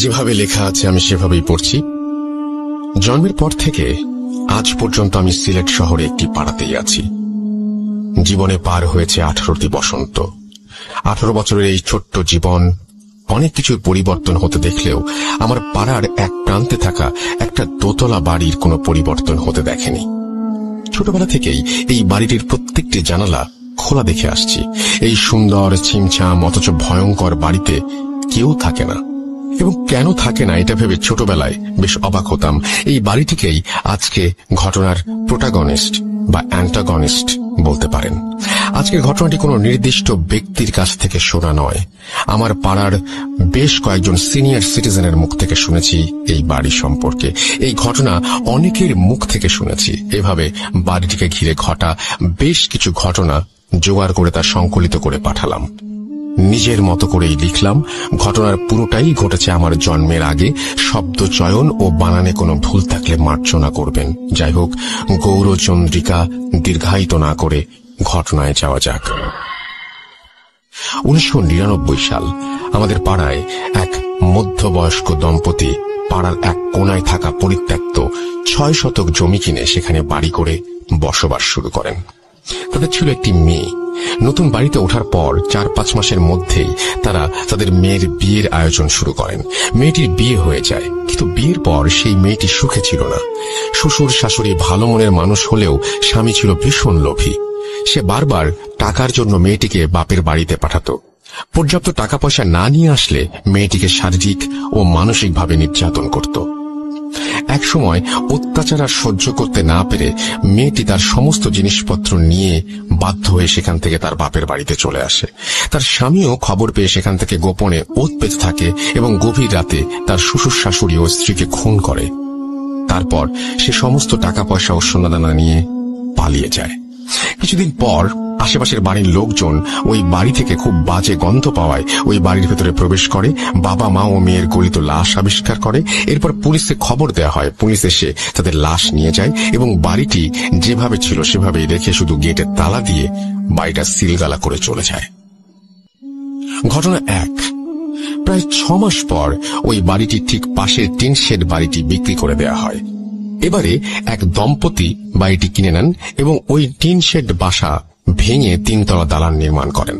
যেভাবে লেখা আছে আমি সেভাবেই পড়ছি। জন্মের পর থেকে আজ পর্যন্ত আমি সিলেট শহরে একটি পাড়াতেই আছি। জীবনে পার হয়েছে 18টি বসন্ত। 18 বছরের এই ছোট্ট জীবন অনেক কিছুর পরিবর্তন হতে দেখলেও আমার পাড়ার এক প্রান্তে থাকা একটা দোতলা বাড়ির কোনো পরিবর্তন হতে দেখেনি। ছোটবেলা থেকেই এই বাড়িটির প্রত্যেকটি জানালা খোলা দেখে আসছি। এই সুন্দর ছিমছাম অথচ ভয়ঙ্কর বাড়িতে কেউ থাকে না, এবং কেন থাকে না এটা ভেবে ছোটবেলায় বেশ অবাক হতাম। এই বাড়িটিকেই আজকে ঘটনার প্রোটাগনিস্ট বা অ্যান্টাগনিস্ট বলতে পারেন। আজকের ঘটনাটি কোনো নির্দিষ্ট ব্যক্তির কাছ থেকে শোনা নয়। আমার পাড়ার বেশ কয়েকজন সিনিয়র সিটিজেনের মুখ থেকে শুনেছি এই বাড়ি সম্পর্কে। এই ঘটনা অনেকের মুখ থেকে শুনেছি। এভাবে বাড়িটিকে ঘিরে ঘটা বেশ কিছু ঘটনা জোগাড় করে তা সংকলিত করে পাঠালাম। নিজের মতো করেই লিখলাম। ঘটনার পুরোটাই ঘটেছে আমার জন্মের আগে। শব্দ চয়ন ও বানানে কোনো ভুল থাকলে মার্জনা করবেন। যাই হোক, গৌরচন্দ্রিকা দীর্ঘায়িত না করে ঘটনায় যাওয়া যাক। 1999 সাল। আমাদের পাড়ায় এক মধ্যবয়স্ক দম্পতি পাড়ার এক কোনায় থাকা পরিত্যক্ত 6 শতক জমি কিনে সেখানে বাড়ি করে বসবাস শুরু করেন। তাদের ছিল একটি মেয়ে। নতুন বাড়িতে ওঠার পর 4-5 মাসের মধ্যেই তারা তাদের মেয়ের বিয়ের আয়োজন শুরু করেন। মেয়েটির বিয়ে হয়ে যায়, কিন্তু বিয়ের পর সেই মেয়েটি সুখে ছিল না। শ্বশুর শাশুড়ি ভালো মনের মানুষ হলেও স্বামী ছিল ভীষণ লোভী। সে বারবার টাকার জন্য মেয়েটিকে বাপের বাড়িতে পাঠাতো। পর্যাপ্ত টাকা পয়সা না নিয়ে আসলে মেয়েটিকে শারীরিক ও মানসিকভাবে নির্যাতন করত। এক সময় অত্যাচার আর সহ্য করতে না পেরে মেয়েটি তার সমস্ত জিনিসপত্র নিয়ে বাধ্য হয়ে সেখান থেকে তার বাপের বাড়িতে চলে আসে। তার স্বামীও খবর পেয়ে সেখান থেকে গোপনে ওৎ পেতে থাকে এবং গভীর রাতে তার শ্বশুর শাশুড়ি ও স্ত্রীকে খুন করে। তারপর সে সমস্ত টাকা পয়সা ও সোনাদানা নিয়ে পালিয়ে যায়। কিছুদিন পর আশেপাশের বাড়ির লোকজন ওই বাড়ি থেকে খুব বাজে গন্ধ পাওয়ায় ওই বাড়ির ভেতরে প্রবেশ করে। বাবা মা ও মেয়ের গলিত লাশ আবিষ্কার করে। এরপর পুলিশে খবর দেওয়া হয়। পুলিশ এসে তাদের লাশ নিয়ে যায় এবং বাড়িটি যেভাবে ছিল সেভাবেই রেখে শুধু গেটের তালা দিয়ে বাড়িটা সিলগালা করে চলে যায়। ঘটনা 1। প্রায় 6 মাস পর ওই বাড়িটির ঠিক পাশের টিন শেড বাড়িটি বিক্রি করে দেওয়া হয়। এবারে এক দম্পতি বাড়িটি কিনে নেন এবং ওই টিন শেড বাসা ভেঙে 3 তলা দালান নির্মাণ করেন।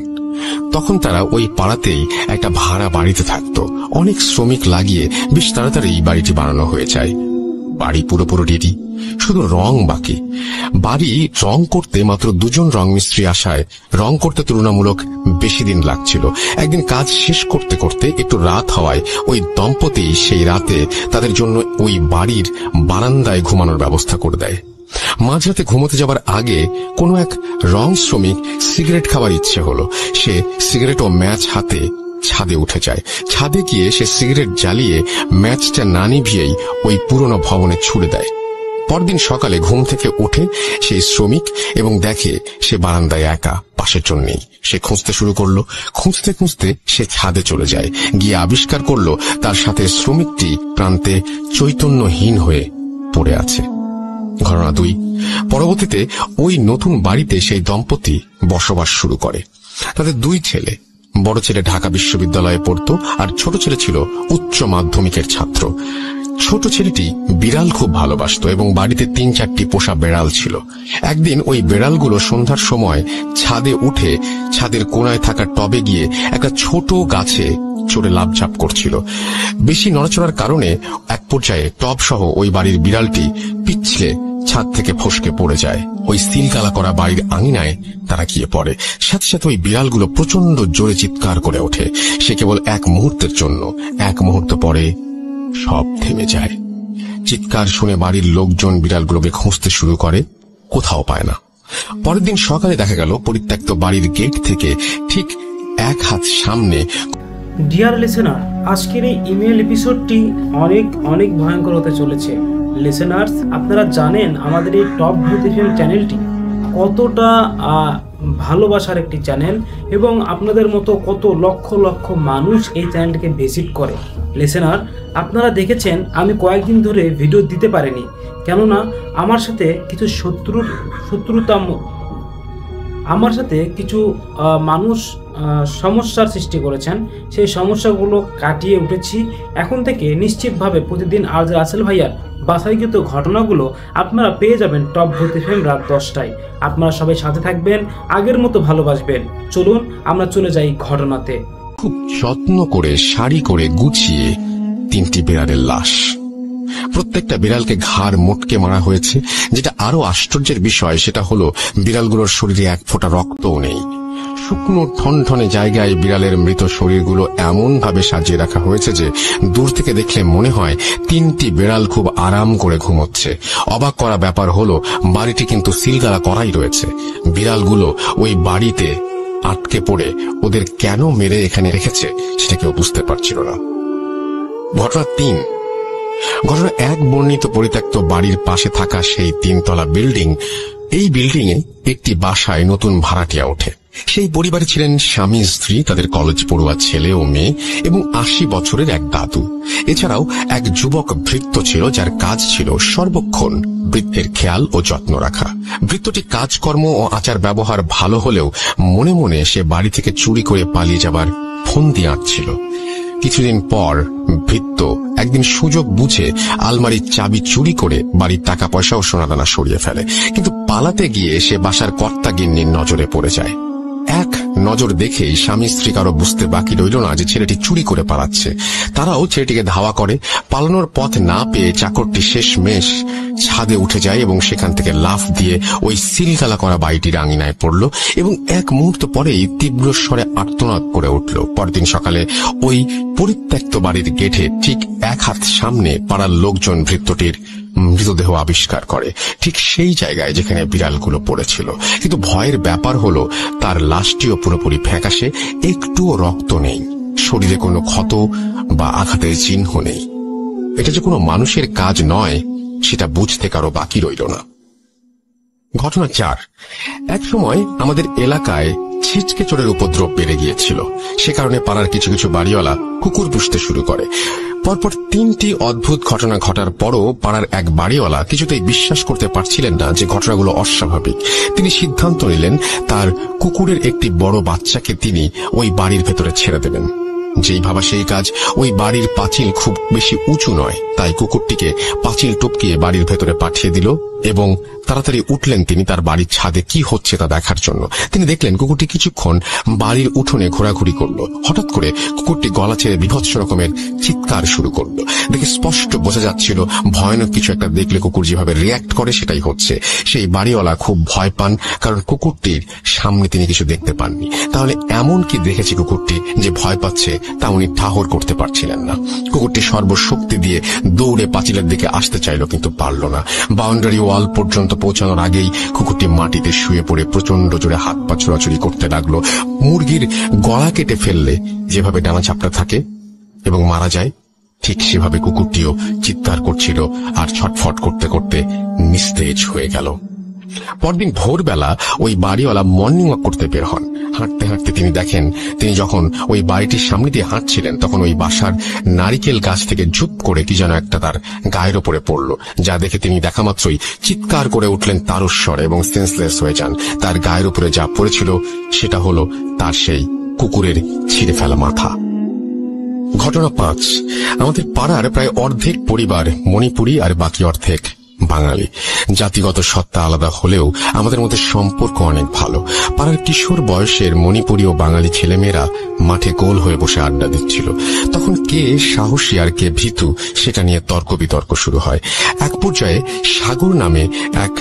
তখন তারা ওই পাড়াতেই একটা ভাড়া বাড়িতে থাকত। অনেক শ্রমিক লাগিয়ে বেশ তাড়াতাড়ি এই বাড়িটি বানানো হয়ে যায়। বাড়ি পুরোপুরি রেডি, শুধু রং বাকি। বাড়ি রং করতে মাত্র 2 জন রং মিস্ত্রি আসায় রং করতে তুলনামূলক বেশি দিন লাগছিল। একদিন কাজ শেষ করতে করতে একটু রাত হওয়ায় ওই দম্পতি সেই রাতে তাদের জন্য ওই বাড়ির বারান্দায় ঘুমানোর ব্যবস্থা করে দেয়। মাঝরাতে ঘুমোতে যাবার আগে কোনো এক রং শ্রমিক সিগারেট খাবার ইচ্ছে হলো। সে সিগারেট ও ম্যাচ হাতে ছাদে উঠে যায়। ছাদে গিয়ে সে সিগারেট জ্বালিয়ে ম্যাচটা না নিভিয়েই ওই পুরনো ভবনে ছুড়ে দেয়। পরদিন সকালে ঘুম থেকে ওঠে সেই শ্রমিক এবং দেখে সে বারান্দায় একা, পাশের জন নেই। সে খুঁজতে শুরু করলো। খুঁজতে খুঁজতে সে ছাদে চলে যায়। গিয়ে আবিষ্কার করলো তার সাথে শ্রমিকটি প্রান্তে চৈতন্যহীন হয়ে পড়ে আছে। ঘটনা 2। পরবর্তীতে ওই নতুন বাড়িতে সেই দম্পতি বসবাস শুরু করে। তাদের 2 ছেলে। বড় ছেলে ঢাকা বিশ্ববিদ্যালয়ে পড়তো আর ছোট ছেলে ছিল উচ্চ মাধ্যমিকের ছাত্র। ছোট ছেলেটি বিড়াল খুব ভালোবাসত এবং বাড়িতে 3-4টি পোষা বেড়াল ছিল। একদিন ওই বেড়ালগুলো সন্ধ্যার সময় ছাদে উঠে ছাদের কোনায় থাকা টবে গিয়ে একটা ছোট গাছে চড়ে লাফঝাপ করছিল। বেশি নড়াচড়ার কারণে এক পর্যায়ে টব সহ ওই বাড়ির বিড়ালটি পিছলে ছাদ থেকে ফসকে পড়ে যায়। ওই সিলগালা করা বাড়ির আঙিনায় তারা গিয়ে পড়ে। সাথে সাথে ওই বিড়ালগুলো প্রচন্ড জোরে চিৎকার করে ওঠে। সে কেবল 1 মুহূর্তের জন্য। 1 মুহূর্ত পরে সব থেমে যায়। চিৎকার শুনে বাড়ির লোকজন বিড়ালগুলোকে খুঁজতে শুরু করে, কোথাও পায় না। পরের দিন সকালে দেখা গেল পরিত্যক্ত বাড়ির গেট থেকে ঠিক 1 হাত সামনে। ডিয়ার লিসেনার, আজকের এই ইমেল এপিসোডটি অনেক ভয়ঙ্কর হতে চলেছে। লিসেনার্স, আপনারা জানেন আমাদের এই টপ ভূত এফএম চ্যানেলটি কতটা ভালোবাসার একটি চ্যানেল এবং আপনাদের মতো কত লক্ষ লক্ষ মানুষ এই চ্যানেলটিকে ভিজিট করে। লিসেনার, আপনারা দেখেছেন আমি কয়েকদিন ধরে ভিডিও দিতে পারিনি, কেননা আমার সাথে কিছু শত্রুতা আমার সাথে কিছু মানুষ সমস্যার সৃষ্টি করেছেন। সেই সমস্যাগুলো কাটিয়ে উঠেছি। এখন থেকে নিশ্চিতভাবে প্রতিদিন আরজে রাসেল ভাইয়ার বাছাইকৃত ঘটনাগুলো আপনারা পেয়ে যাবেন টপ ভূত এফএম রাত 10টায়। আপনারা সবাই সাথে থাকবেন, আগের মতো ভালোবাসবেন। চলুন আমরা চলে যাই ঘটনাতে। খুব যত্ন করে সারি করে গুছিয়ে 3টি বিড়ালের লাশ। প্রত্যেকটা বিড়ালকে ঘাড় মোটকে মারা হয়েছে। যেটা আরো আশ্চর্যের বিষয় সেটা হলো বিড়ালগুলোর শরীরে এক ফোঁটা রক্তও নেই। শুকনো ঠনঠনে জায়গায় বিড়ালের মৃত শরীরগুলো এমন ভাবে সাজিয়ে রাখা হয়েছে যে দূর থেকে দেখলে মনে হয় 3টি বিড়াল খুব আরাম করে ঘুমোচ্ছে। অবাক করা ব্যাপার হলো বাড়িটি কিন্তু সিলগালা করাই রয়েছে। বিড়ালগুলো ওই বাড়িতে আটকে পড়ে ওদের কেন মেরে এখানে রেখেছে সেটা কেউ বুঝতে পারছিল না। ঘটনা 3। ঘটনা 1 বর্ণিত পরিত্যক্ত বাড়ির পাশে থাকা সেই 3তলা বিল্ডিং। এই বিল্ডিং এ একটি বাসায় নতুন ভাড়াটিয়া ওঠে। সেই পরিবারে ছিলেন স্বামী স্ত্রী, তাদের কলেজ পড়ুয়া ছেলে ও মেয়ে এবং 80 বছরের এক দাদু। এছাড়াও এক যুবক ভৃত্য ছিল যার কাজ ছিল সর্বক্ষণ বৃদ্ধের খেয়াল ও যত্ন রাখা। ভৃত্যটি কাজকর্ম ও আচার ব্যবহার ভালো হলেও মনে মনে সে বাড়ি থেকে চুরি করে পালিয়ে যাবার ফন্দি আঁটছিল। কিছুদিন পর ভৃত্য একদিন সুযোগ বুঝে আলমারির চাবি চুরি করে বাড়ির টাকা পয়সা ও সোনাদানা সরিয়ে ফেলে। কিন্তু পালাতে গিয়ে সে বাসার কর্তা গিন্নির নজরে পড়ে যায়। এক নজর দেখেই স্বামী স্ত্রী কারো বুঝতে বাকি রইল না যে ছেলেটি চুরি করে পালাচ্ছে। তারাও ছেলেটিকে ধাওয়া করে। পালানোর পথ না পেয়ে চাকরটি শেষমেশ ছাদে উঠে যায় এবং সেখান থেকে লাফ দিয়ে ওই সিলগালা করা বাড়িটির আঙিনায় পড়ল এবং এক মুহূর্ত পরেই তীব্র স্বরে আর্তনাদ করে উঠল। পরদিন সকালে ওই পরিত্যক্ত বাড়ির গেটে ঠিক 1 হাত সামনে পাড়ার লোকজন ভৃত্যটির মৃতদেহ আবিষ্কার করে, ঠিক সেই জায়গায় যেখানে বিড়ালগুলো পড়েছিল। কিন্তু ভয়ের ব্যাপার হলো তার লাশটিও পুরোপুরি ফ্যাকাশে, একটুও রক্ত নেই, শরীরে কোনো ক্ষত বা আঘাতের চিহ্ন নেই। এটা যে কোনো মানুষের কাজ নয় সেটা বুঝতে কারো বাকি রইল না। ঘটনা 4। এক সময় আমাদের এলাকায় ছিচকে চোরের উপদ্রব বেড়ে গিয়েছিল। সে কারণে পাড়ার কিছু কিছু বাড়িওয়ালা কুকুর পুষতে শুরু করে। পরপর 3টি অদ্ভুত ঘটনা ঘটার পরও পাড়ার এক বাড়িওয়ালা কিছুতেই বিশ্বাস করতে পারছিলেন না যে ঘটনাগুলো অস্বাভাবিক। তিনি সিদ্ধান্ত নিলেন তার কুকুরের একটি বড় বাচ্চাকে তিনি ওই বাড়ির ভেতরে ছেড়ে দেবেন। যেই ভাবা সেই কাজ। ওই বাড়ির পাঁচিল খুব বেশি উঁচু নয়, তাই কুকুরটিকে পাঁচিল টপকিয়ে বাড়ির ভেতরে পাঠিয়ে দিল এবং তাড়াতাড়ি উঠলেন তিনি তার বাড়ির ছাদে কি হচ্ছে তা দেখার জন্য। তিনি দেখলেন কুকুরটি কিছুক্ষণ বাড়ির উঠোনে ঘোরাঘুরি করলো। হঠাৎ করে কুকুরটি গলা ছেড়ে বীভৎস রকমের চিৎকার শুরু করলো। দেখে স্পষ্ট বোঝা যাচ্ছিল ভয়ানক কিছু একটা দেখলে কুকুর যেভাবে রিয়্যাক্ট করে সেটাই হচ্ছে। সেই বাড়িওয়ালা খুব ভয় পান, কারণ কুকুরটির সামনে তিনি কিছু দেখতে পাননি। তাহলে এমন কি দেখেছে কুকুরটি যে ভয় পাচ্ছে তা উনি ঠাহর করতে পারছিলেন না। কুকুরটি সর্বশক্তি দিয়ে দৌড়ে পাঁচিলের দিকে আসতে চাইল, কিন্তু পারল না। বাউন্ডারি ওয়াল পর্যন্ত পৌঁছানোর আগেই কুকুরটি মাটিতে শুয়ে পড়ে প্রচন্ড জোরে হাত পা ছোড়াছুড়ি করতে লাগলো। মুরগির গলা কেটে ফেললে যেভাবে ডানা চাপড়া থাকে এবং মারা যায়, ঠিক সেভাবে কুকুরটিও চিৎকার করছিল আর ছটফট করতে করতে নিস্তেজ হয়ে গেল। পরদিন ভোরবেলা ওই বাড়িওয়ালা মর্নিং ওয়াক করতে বের হন। হাঁটতে হাঁটতে তিনি দেখেন তিনি যখন ওই বাড়িটির সামনে দিয়ে হাঁটছিলেন তখন ওই বাসার নারিকেল গাছ থেকে ঝুপ করে কি যেন একটা তার গায়ের ওপরে পড়ল, যা দেখে তিনি দেখা মাত্রই চিৎকার করে উঠলেন তারস্বরে এবং সেন্সলেস হয়ে যান। তার গায়ের উপরে যা পড়েছিল সেটা হলো তার সেই কুকুরের ছিঁড়ে ফেলা মাথা। ঘটনা 5। আমাদের পাড়ার প্রায় অর্ধেক পরিবার মণিপুরী আর বাকি অর্ধেক বাঙালি। জাতিগত সত্তা আলাদা হলেও আমাদের মধ্যে সম্পর্ক অনেক ভালো। পাড়ার কিশোর বয়সের মণিপুরী ও বাঙালি ছেলেমেয়েরা মাঠে গোল হয়ে বসে আড্ডা দিচ্ছিল। তখন কে সাহসী আর কে ভীতু সেটা নিয়ে তর্ক বিতর্ক শুরু হয়। এক পর্যায়ে সাগর নামে এক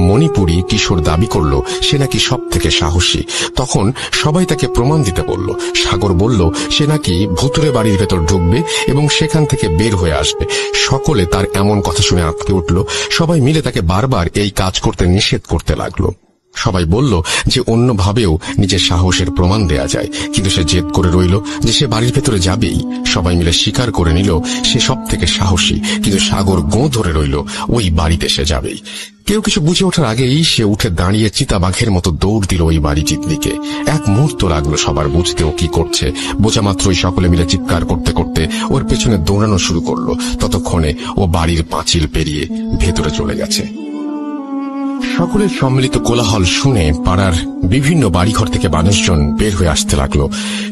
মণিপুরী কিশোর দাবি করল সে নাকি সব থেকে সাহসী। তখন সবাই তাকে প্রমাণ দিতে বলল। সাগর বলল সে নাকি ভুতুরে বাড়ির ভেতর ঢুকবে এবং সেখান থেকে বের হয়ে আসবে। সকলে তার এমন কথা শুনে আঁতকে উঠল। সবাই মিলে তাকে বারবার এই কাজ করতে নিষেধ করতে লাগলো। সবাই বলল যে অন্যভাবেও নিজের সাহসের প্রমাণ দেয়া যায়, কিন্তু সে জেদ করে রইল যে সে বাড়ির ভেতরে যাবেই। সবাই মিলে স্বীকার করে নিল সে সব থেকে সাহসী, কিন্তু সাগর গোঁ ধরে রইল ওই বাড়িতে সে যাবেই। কেউ কিছু বুঝে ওঠার আগেই সে উঠে দাঁড়িয়ে চিতাবাঘের মতো দৌড় দিল ওই বাড়িটির দিকে। এক মুহূর্ত লাগলো সবার বুঝতে ও কি করছে। বোঝা মাত্রই সকলে মিলে চিৎকার করতে করতে ওর পেছনে দৌড়ানো শুরু করলো। ততক্ষণে ও বাড়ির পাঁচিল পেরিয়ে ভেতরে চলে গেছে। সকলের সম্মিলিত কোলাহল শুনে পাড়ার বিভিন্ন বাড়িঘর থেকে মানুষজন বের হয়ে আসতে লাগলো।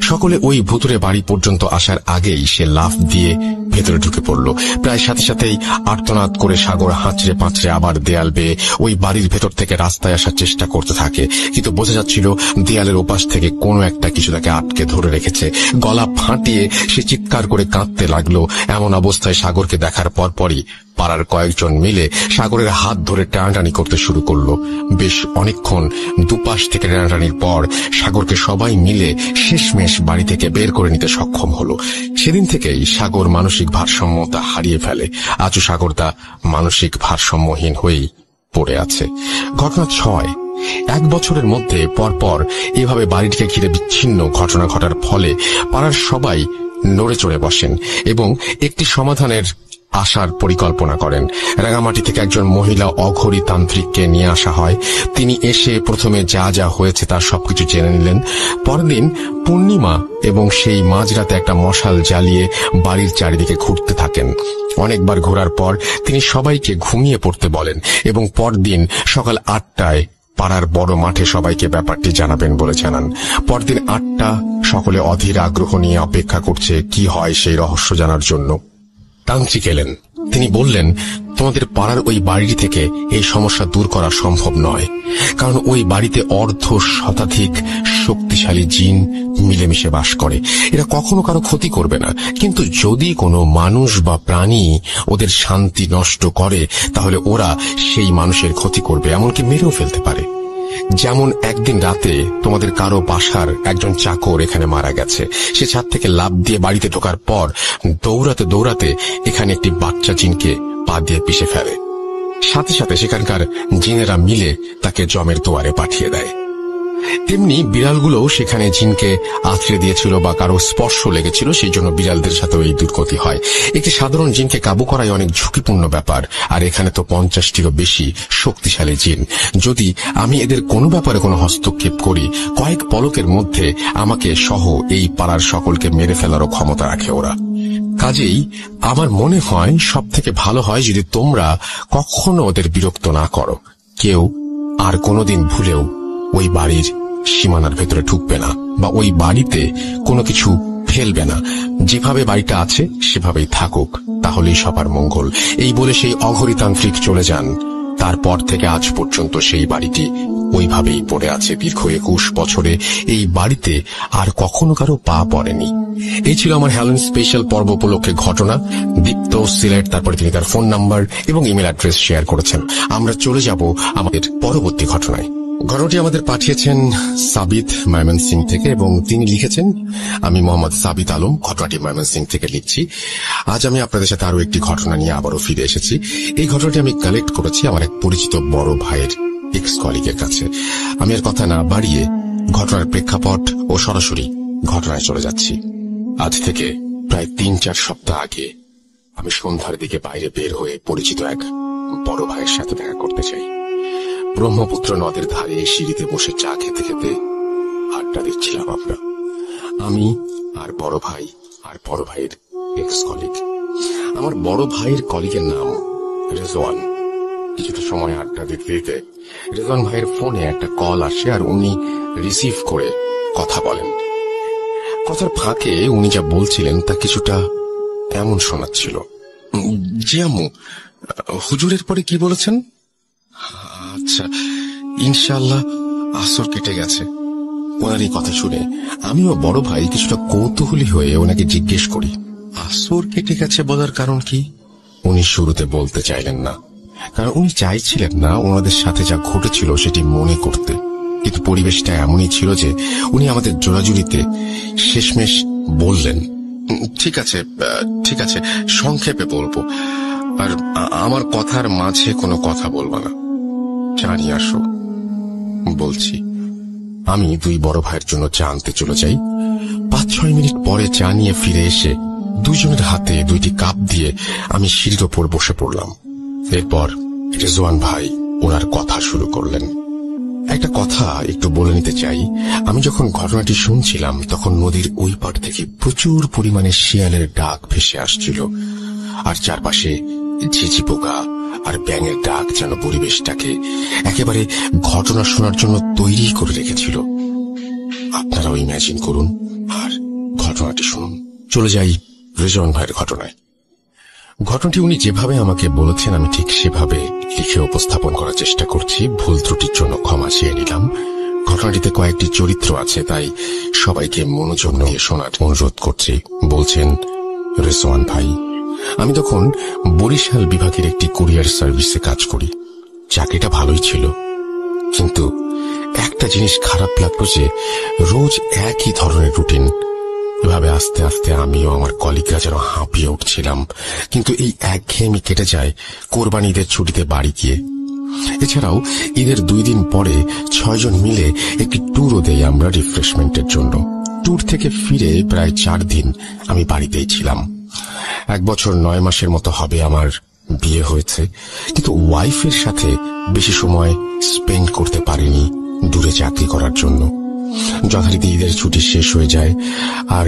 সকলে ওই ভুতুরে বাড়ি পর্যন্ত আসার আগেই সে লাফ দিয়ে ভেতরে ঢুকে পড়ল। প্রায় সাথে সাথেই আর্তনাদ করে সাগর হাঁচড়ে পাঁচড়ে আবার দেয়াল বেয়ে ওই বাড়ির ভেতর থেকে রাস্তায় আসার চেষ্টা করতে থাকে, কিন্তু বোঝা যাচ্ছিল দেয়ালের ওপাশ থেকে কোনো একটা কিছু তাকে আটকে ধরে রেখেছে। গলা ফাটিয়ে সে চিৎকার করে কাঁদতে লাগলো। এমন অবস্থায় সাগরকে দেখার পরপরই পাড়ার কয়েকজন মিলে সাগরের হাত ধরে টানাটানি করতে শুরু করলো। বেশ অনেকক্ষণ দুপাশ থেকে টানাটানির পর সাগরকে সবাই মিলে শেষমেশ বাড়ি থেকে বের করে নিতে সক্ষম হলো। সেদিন থেকেই সাগর মানসিক ভারসাম্যতা হারিয়ে ফেলে। আজও সাগর তা মানসিক ভারসাম্যহীন হয়েই পড়ে আছে। ঘটনা 6। 1 বছরের মধ্যে পরপর এভাবে বাড়িটিকে ঘিরে বিচ্ছিন্ন ঘটনা ঘটার ফলে পাড়ার সবাই নড়ে চড়ে বসেন এবং একটি সমাধানের আসার পরিকল্পনা করেন। রাঙামাটি থেকে একজন মহিলা অঘরী তান্ত্রিককে নিয়ে আসা হয়। তিনি এসে প্রথমে যা যা হয়েছে তার সবকিছু জেনে নিলেন। পরদিন পূর্ণিমা এবং সেই মাঝরাতে একটা মশাল জ্বালিয়ে বাড়ির চারিদিকে ঘুরতে থাকেন। অনেকবার ঘোরার পর তিনি সবাইকে ঘুমিয়ে পড়তে বলেন এবং পরদিন সকাল 8টায় পাড়ার বড় মাঠে সবাইকে ব্যাপারটি জানাবেন বলে জানান। পরদিন 8টা, সকলে অধীর আগ্রহ নিয়ে অপেক্ষা করছে কি হয় সেই রহস্য জানার জন্য। তান্ত্রিক এলেন। তিনি বললেন, তোমাদের পাড়ার ওই বাড়িটি থেকে এই সমস্যা দূর করা সম্ভব নয়, কারণ ওই বাড়িতে অর্ধ শতাধিক শক্তিশালী জিন মিলেমিশে বাস করে। এরা কখনো কারো ক্ষতি করবে না, কিন্তু যদি কোনো মানুষ বা প্রাণী ওদের শান্তি নষ্ট করে তাহলে ওরা সেই মানুষের ক্ষতি করবে, এমনকি মেরেও ফেলতে পারে। যেমন একদিন রাতে তোমাদের কারো বাসার একজন চাকর এখানে মারা গেছে। সে ছাদ থেকে লাফ দিয়ে বাড়িতে ঢোকার পর দৌড়াতে দৌড়াতে এখানে একটি বাচ্চা জিনকে পা দিয়ে পিষে ফেলে। সাথে সাথে সেখানকার জিনেরা মিলে তাকে জমের দুয়ারে পাঠিয়ে দেয়। তেমনি বিড়ালগুলোও সেখানে জিনকে আছড়ে দিয়েছিল বা কারো স্পর্শ লেগেছিল, সেই জন্য বিড়ালদের সাথেও এই দুর্গতি হয়। একটি সাধারণ জিনকে কাবু করাই অনেক ঝুঁকিপূর্ণ ব্যাপার, আর এখানে তো 50টিরও বেশি শক্তিশালী জিন। যদি আমি এদের কোনো ব্যাপারে কোনো হস্তক্ষেপ করি, কয়েক পলকের মধ্যে আমাকে সহ এই পাড়ার সকলকে মেরে ফেলারও ক্ষমতা রাখে ওরা। কাজেই আমার মনে হয় সব থেকে ভালো হয় যদি তোমরা কখনো ওদের বিরক্ত না করো। কেউ আর কোনোদিন ভুলেও ওই বাড়ির সীমানার ভেতরে ঢুকবে না বা ওই বাড়িতে কোনো কিছু ফেলবে না। যেভাবে বাড়িটা আছে সেভাবেই থাকুক, তাহলেই সবার মঙ্গল। এই বলে সেই অঘরী তান্ত্রিক চলে যান। তারপর থেকে আজ পর্যন্ত সেই বাড়িটি ওইভাবেই পড়ে আছে। দীর্ঘ 21 বছরে এই বাড়িতে আর কখনো কারো পা পড়েনি। এই ছিল আমার হ্যালোইন স্পেশাল পর্ব উপলক্ষে ঘটনা। দীপ্ত সিলেট, তারপরে তিনি তার ফোন নাম্বার এবং ইমেল অ্যাড্রেস শেয়ার করেছেন। আমরা চলে যাব আমাদের পরবর্তী ঘটনায়। ঘটনাটি আমাদের পাঠিয়েছেন সাবিত ময়মনসিং থেকে এবং তিনি লিখেছেন, আমি মোহাম্মদ সাবিত আলম, ঘটনাটি ময়মনসিং থেকে লিখছি। আজ আমি আপনাদের সাথে আরো একটি ঘটনা নিয়ে আবারও ফিরে এসেছি। এই ঘটনাটি আমি কালেক্ট করেছি আমার এক পরিচিত বড় ভাইয়ের এক্স কলিগের কাছে। আমি আর কথা না বাড়িয়ে ঘটনার প্রেক্ষাপট ও সরাসরি ঘটনায় চলে যাচ্ছি। আজ থেকে প্রায় 3-4 সপ্তাহ আগে আমি সন্ধ্যার দিকে বাইরে বের হয়ে পরিচিত এক বড় ভাইয়ের সাথে দেখা করতে চাই। ব্রহ্মপুত্র নদের ধারে সিঁড়িতে বসে চা খেতে খেতে আড্ডা দিচ্ছিলাম আমরা, আমি আর বড় ভাই আর বড় ভাইয়ের এক্স কলিগ। আমার বড় ভাইয়ের কলিগের নাম রেজওয়ান। কিছুটা সময় আড্ডা দিতে দিতে রেজওয়ান ভাইয়ের ফোনে একটা কল আসে আর উনি রিসিভ করে কথা বলেন। কথার ফাঁকে উনি যা বলছিলেন তা কিছুটা এমন শোনাচ্ছিল, জি আম্মু, হুজুরের পরে কি বলেছেন? আচ্ছা, ইনশাআল্লাহ আসর কেটে গেছে। ওনার এই কথা শুনে আমিও বড় ভাই কিছুটা কৌতূহলী হয়ে ওনাকে জিজ্ঞেস করি, আসর কেটে গেছে বলার কারণ কি? উনি শুরুতে বলতে চাইলেন না, কারণ উনি চাইছিলেন না ওনাদের সাথে যা ঘটেছিল সেটি মনে করতে। কিন্তু পরিবেশটা এমনই ছিল যে উনি আমাদের জোড়াজুড়িতে শেষমেশ বললেন, ঠিক আছে ঠিক আছে, সংক্ষেপে বলবো, আর আমার কথার মাঝে কোনো কথা বলবো না, চা নিয়ে আসো। বলছি। আমি দুই বড় ভাইয়ের জন্য চা আনতে চলে যাই। 5-6 মিনিট পরে চা নিয়ে ফিরে এসে দুইজনের হাতে 2টি কাপ দিয়ে আমি সিঁড়ির ওপর বসে পড়লাম। এরপর রেজওয়ান ভাই ওনার কথা শুরু করলেন। একটা কথা একটু বলে নিতে চাই, আমি যখন ঘটনাটি শুনছিলাম তখন নদীর ওই পার থেকে প্রচুর পরিমাণে শিয়ালের ডাক ভেসে আসছিল, আর চারপাশে ঝিঝি পোকা আর ব্যাঙের ডাক যেন পরিবেশটাকে একেবারে ঘটনা শোনার জন্য তৈরি করে রেখেছিল। আপনারাও ইম্যাজিন করুন আর ঘটনাটি শুনুন। চলে যাই রেজওয়ান ভাইয়ের ঘটনায়। ঘটনাটি উনি যেভাবে আমাকে বলেছেন আমি ঠিক সেভাবে লিখে উপস্থাপন করার চেষ্টা করছি। ভুল ত্রুটির জন্য ক্ষমা চেয়ে নিলাম। ঘটনাটিতে কয়েকটি চরিত্র আছে, তাই সবাইকে মনোযোগ দিয়ে শোনার অনুরোধ করছি। বলছেন রেজওয়ান ভাই, আমি তখন বরিশাল বিভাগের একটি কুরিয়ার সার্ভিসে কাজ করি। চাকরিটা ভালোই ছিল, কিন্তু একটা জিনিস খারাপ লাগলো যে রোজ একই ধরনের রুটিন। এভাবে আস্তে আস্তে আমিও আমার কলিগরা যেন হাঁপিয়ে উঠছিলাম। কিন্তু এই একঘেয়েমি কেটে যায় কোরবানি ঈদের ছুটিতে বাড়ি গিয়ে। এছাড়াও ঈদের 2 দিন পরে 6 জন মিলে একটি ট্যুরও দেই আমরা রিফ্রেশমেন্টের জন্য। ট্যুর থেকে ফিরে প্রায় 4 দিন আমি বাড়িতেই ছিলাম। 1 বছর 9 মাসের মতো হবে আমার বিয়ে হয়েছে, কিন্তু ওয়াইফের সাথে বেশি সময় স্পেন্ড করতে পারিনি দূরে চাকরি করার জন্য। যথারীতি ঈদের ছুটি শেষ হয়ে যায় আর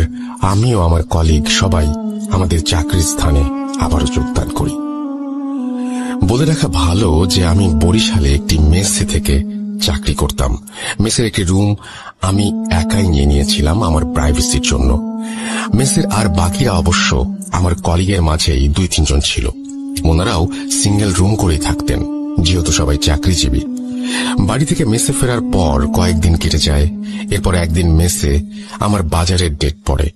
আমিও আমার কলিগ সবাই আমাদের চাকরির স্থানে আবারও যোগদান করি। বলে রাখা ভালো যে আমি বরিশালে একটি মেসে থেকে চাকরি করতাম। মেসের একটি রুম আমি একাই নিয়েছিলাম আমার প্রাইভেসির জন্য। মেসের আর বাকিরা অবশ্য আমার কলিগের মাঝেই 2-3 জন ছিল। ওনারাও সিঙ্গেল রুম করেই থাকতেন, যেহেতু সবাই চাকরিজীবী। বাড়ি থেকে মেসে ফেরার পর কয়েকদিন কেটে যায়। এরপর একদিন মেসে আমার বাজারের ডেট পড়ে।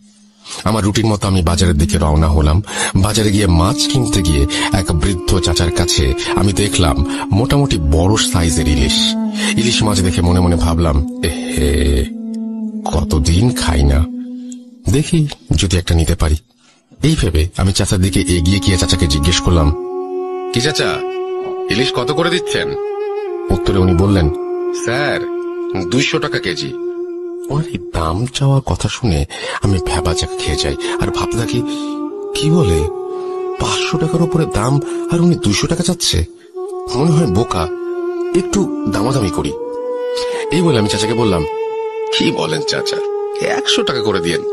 আমার রুটিন মতো আমি বাজারের দিকে রওনা হলাম। বাজারে গিয়ে মাছ কিনতে গিয়ে এক বৃদ্ধ চাচার কাছে আমি দেখলাম মোটামুটি বড় সাইজের ইলিশ মাছ দেখে মনে মনে ভাবলাম, এহে, কতদিন খাই না, দেখি যদি একটা নিতে পারি। এই ভেবে আমি চাচার দিকে এগিয়ে গিয়ে চাচাকে জিজ্ঞেস করলাম, কি চাচা, ইলিশ কত করে দিচ্ছেন? উত্তরে উনি বললেন, স্যার 200 টাকা কেজি। ওনার এই দাম চাওয়ার কথা শুনে আমি ভ্যাবাচাক খেয়ে যাই আর ভাবতে থাকি, কি বলে 500 টাকার উপরে দাম আর উনি 200 টাকা চাচ্ছে? মনে হয় বোকা, একটু দামাদামি করি। এই বলে আমি চাচাকে বললাম, কি বলেন চাচা, 100 টাকা করে দিয়েন,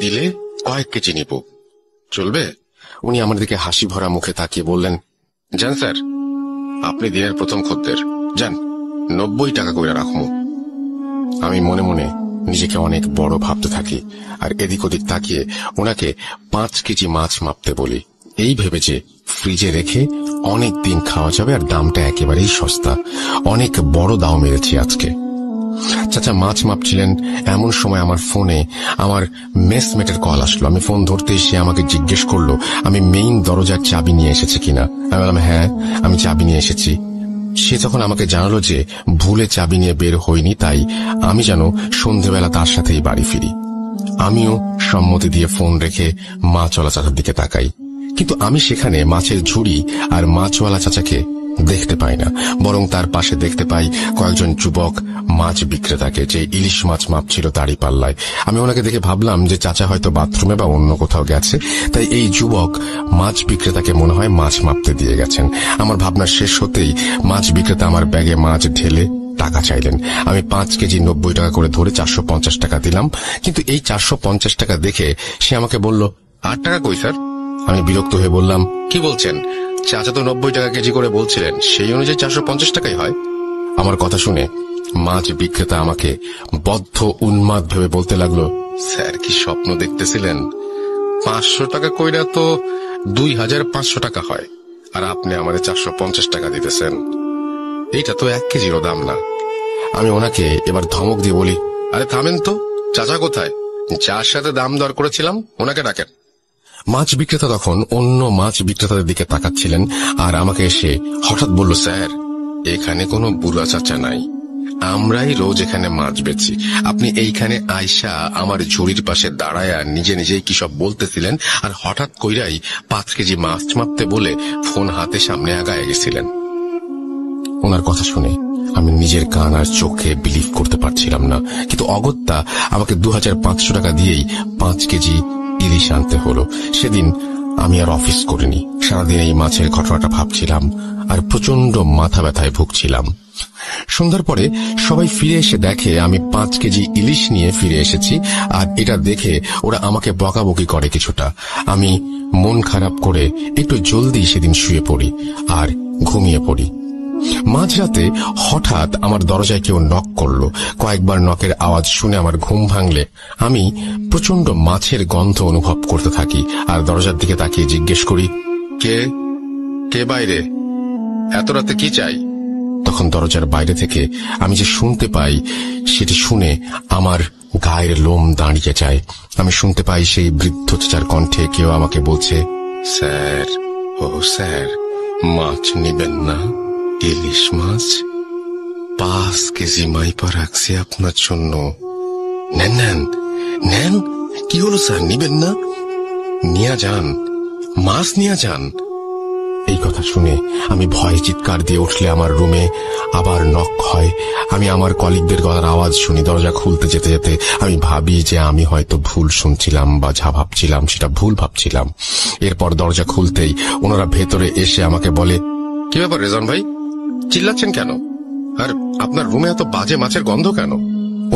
দিলে কয়েক কেজি নিব, চলবে? উনি আমার দিকে হাসি ভরা মুখে তাকিয়ে বললেন, যান স্যার, আপনি দিনের প্রথম খদ্দের, যান 90 টাকা করে রাখবো। আমি মনে মনে নিজেকে অনেক বড় ভাবতে থাকি আর এদিক ওদিক তাকিয়ে ওনাকে 5 কেজি মাছ মাপতে বলি, এই ভেবে যে ফ্রিজে রেখে অনেক দিন খাওয়া যাবে আর দামটা একেবারেই সস্তা। অনেক বড় দাও মেরেছি আজকে। চাচা মাছ মাপছিলেন, এমন সময় আমার ফোনে আমার মেসমেটের কল আসলো। আমি ফোন ধরতেই সে আমাকে জিজ্ঞেস করলো আমি মেইন দরজার চাবি নিয়ে এসেছি কিনা। আমি বললাম, হ্যাঁ, আমি চাবি নিয়ে এসেছি। সে তখন আমাকে জানালো যে ভুলে চাবি নিয়ে বের হয়নি, তাই আমি যেন সন্ধেবেলা তার সাথেই বাড়ি ফিরি। আমিও সম্মতি দিয়ে ফোন রেখে মাছওয়ালা চাচার দিকে তাকাই, কিন্তু আমি সেখানে মাছের ঝুড়ি আর মাছওয়ালা চাচাকে দেখতে পাই না, বরং তার পাশে দেখতে পাই কয়েকজন যুবক মাছ বিক্রেতাকে, যে ইলিশ মাছ মাপছিল তারই পাল্লায়। আমি ওনাকে দেখে ভাবলাম যে চাচা হয়তো বাথরুমে বা অন্য কোথাও গেছে, তাই এই যুবক মাছ বিক্রেতাকে মনে হয় মাছ মাপতে দিয়ে গেছেন। আমার ভাবনা শেষ হতেই মাছ বিক্রেতা আমার ব্যাগে মাছ ঢেলে টাকা চাইলেন। আমি 5 কেজি 90 টাকা করে ধরে 450 টাকা দিলাম, কিন্তু এই 450 টাকা দেখে সে আমাকে বলল, 8 টাকা কই স্যার? আমি বিরক্ত হয়ে বললাম, কি বলছেন, চাচা তো 90 টাকা কেজি করে বলছিলেন, সেই অনুযায়ী 450 টাকাই হয়। আমার কথা শুনে মাছ বিক্রেতা আমাকে বদ্ধ উন্মাদ ভেবে বলতে লাগলো, স্যার কি স্বপ্ন দেখতেছিলেন? 500 টাকা কইরা তো 2500 টাকা হয়, আর আপনি আমাদের 450 টাকা দিতেছেন, এইটা তো 1 কেজিরও দাম না। আমি ওনাকে এবার ধমক দিয়ে বলি, আরে থামেন তো, চাচা কোথায়? যার সাথে দাম দর করেছিলাম ওনাকে ডাকেন। মাছ বিক্রেতা তখন অন্য মাছ বিক্রেতাদের দিকে তাকাচ্ছিলেন আর আমাকে এসে হঠাৎ বলল, স্যার এখানে কোনো বুড়া চাচা নাই, আমরাই রোজ এখানে মাছ বেচি। আপনি এইখানে আয়সা আমার ঝুড়ির পাশে দাঁড়ায়া নিজে নিজেই কি সব বলতেছিলেন, আর হঠাৎ কইরাই 5 কেজি মাছ মাপতে বলে ফোন হাতে সামনে আগায় গেছিলেন। ওনার কথা শুনে আমি নিজের কান আর চোখে বিলিভ করতে পারছিলাম না, কিন্তু অগত্যা আমাকে 2500 টাকা দিয়েই 5 কেজি ইলিশ আনতে হলো। সেদিন আমি আর অফিস করিনি। সারাদিন এই মাছের ঘটনাটা ভাবছিলাম আর প্রচন্ড মাথা ব্যথায় ভুগছিলাম। সন্ধ্যার পরে সবাই ফিরে এসে দেখে আমি 5 কেজি ইলিশ নিয়ে ফিরে এসেছি, আর এটা দেখে ওরা আমাকে বকাবকি করে কিছুটা। আমি মন খারাপ করে একটু জলদি সেদিন শুয়ে পড়ি আর ঘুমিয়ে পড়ি। মাঝরাতে হঠাৎ আমার দরজায় কেউ নক করলো। কয়েকবার নকের আওয়াজ শুনে আমার ঘুম ভাঙলে আমি প্রচন্ড মাছের গন্ধ অনুভব করতে থাকি আর দরজার দিকে তাকিয়ে জিজ্ঞেস করি, কে কে বাইরে? এত রাতে কি চাই? তখন দরজার বাইরে থেকে আমি যে শুনতে পাই সেটি শুনে আমার গায়ের লোম দাঁড়িয়ে যায়। আমি শুনতে পাই সেই বৃদ্ধ চাচার কণ্ঠে কেউ আমাকে বলছে, স্যার, ও স্যার, মাছ নেবেন না? ইলিশ মাছ 5 কেজি মাইপা রাখছি আপনার জন্য। নেন নেন নেন। কি হলো স্যার, নিবেন না? নিয়ে যান, মাছ নিয়ে যান। এই কথা শুনে আমি ভয়ে চিৎকার দিয়ে উঠলে আমার রুমে আবার নক হয়। আমি আমার কলিগদের গলার আওয়াজ শুনি। দরজা খুলতে যেতে যেতে আমি ভাবি যে আমি হয়তো ভুল শুনছিলাম বা যা ভাবছিলাম সেটা ভুল ভাবছিলাম। এরপর দরজা খুলতেই ওনারা ভেতরে এসে আমাকে বলে, কি ব্যাপার রেজন ভাই, চিল্লাচ্ছেন কেন? আর আপনার রুমে এত বাজে মাছের গন্ধ কেন?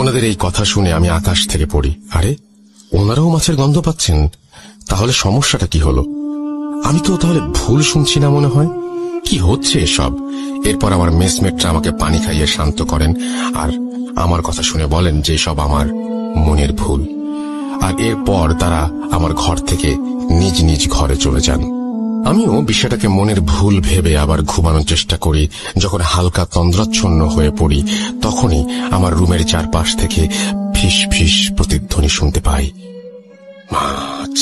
ওনাদের এই কথা শুনে আমি আকাশ থেকে পড়ি। আরে, ওনারাও মাছের গন্ধ পাচ্ছেন? তাহলে সমস্যাটা কি হলো? আমি তো তাহলে ভুল শুনছি না মনে হয়। কি হচ্ছে এসব? এরপর আমার মেসমেটরা আমাকে পানি খাইয়ে শান্ত করেন আর আমার কথা শুনে বলেন যে সব আমার মনের ভুল। আর এরপর তারা আমার ঘর থেকে নিজ নিজ ঘরে চলে যান। আমিও বিষয়টাকে মনের ভুল ভেবে আবার ঘুমানোর চেষ্টা করি। যখন হালকা তন্দ্রাচ্ছন্ন হয়ে পড়ি তখনই আমার রুমের চারপাশ থেকে ফিস ফিস প্রতিধ্বনি শুনতে পাই। মাছ,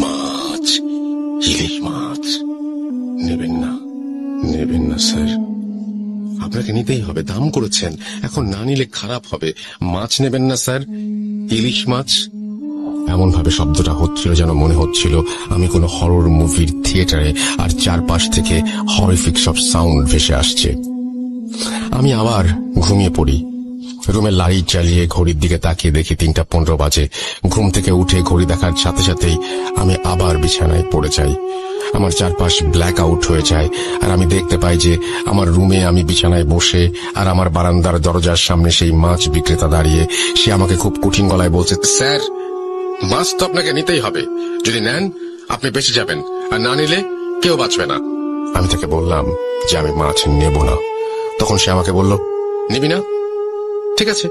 মাছ, ইলিশ মাছ। নেবেন না, নেবেন না স্যার, আপনাকে নিতেই হবে, দাম করেছেন, এখন না নিলে খারাপ হবে। মাছ নেবেন না স্যার, ইলিশ মাছ। এমন ভাবে শব্দটা হচ্ছিল যেন মনে হচ্ছিল আমি কোনো হরর মুভির থিয়েটারে, আর চারপাশ থেকে হরিফিক সব সাউন্ড ভেসে আসছে। আমি আবার ঘুমিয়ে পড়ি। রুমের লাইট জ্বালিয়ে ঘড়ির দিকে তাকিয়ে দেখি 3:15 বাজে। ঘুম থেকে উঠে ঘড়ি দেখার সাথে সাথেই আমি আবার বিছানায় পড়ে যাই। আমার চারপাশ ব্ল্যাক আউট হয়ে যায় আর আমি দেখতে পাই যে আমার রুমে আমি বিছানায় বসে আর আমার বারান্দার দরজার সামনে সেই মাছ বিক্রেতা দাঁড়িয়ে। সে আমাকে খুব কঠিন গলায় বলছে, স্যার, মাছ তো আপনাকে নিতেই হবে। যদি নেন আপনি বেঁচে যাবেন, আর না নিলে কেউ বাঁচবে না। আমি তাকে বললাম যে আমি মাছ নেব না। তখন সে আমাকে বলল, নিবি না? ঠিক আছে,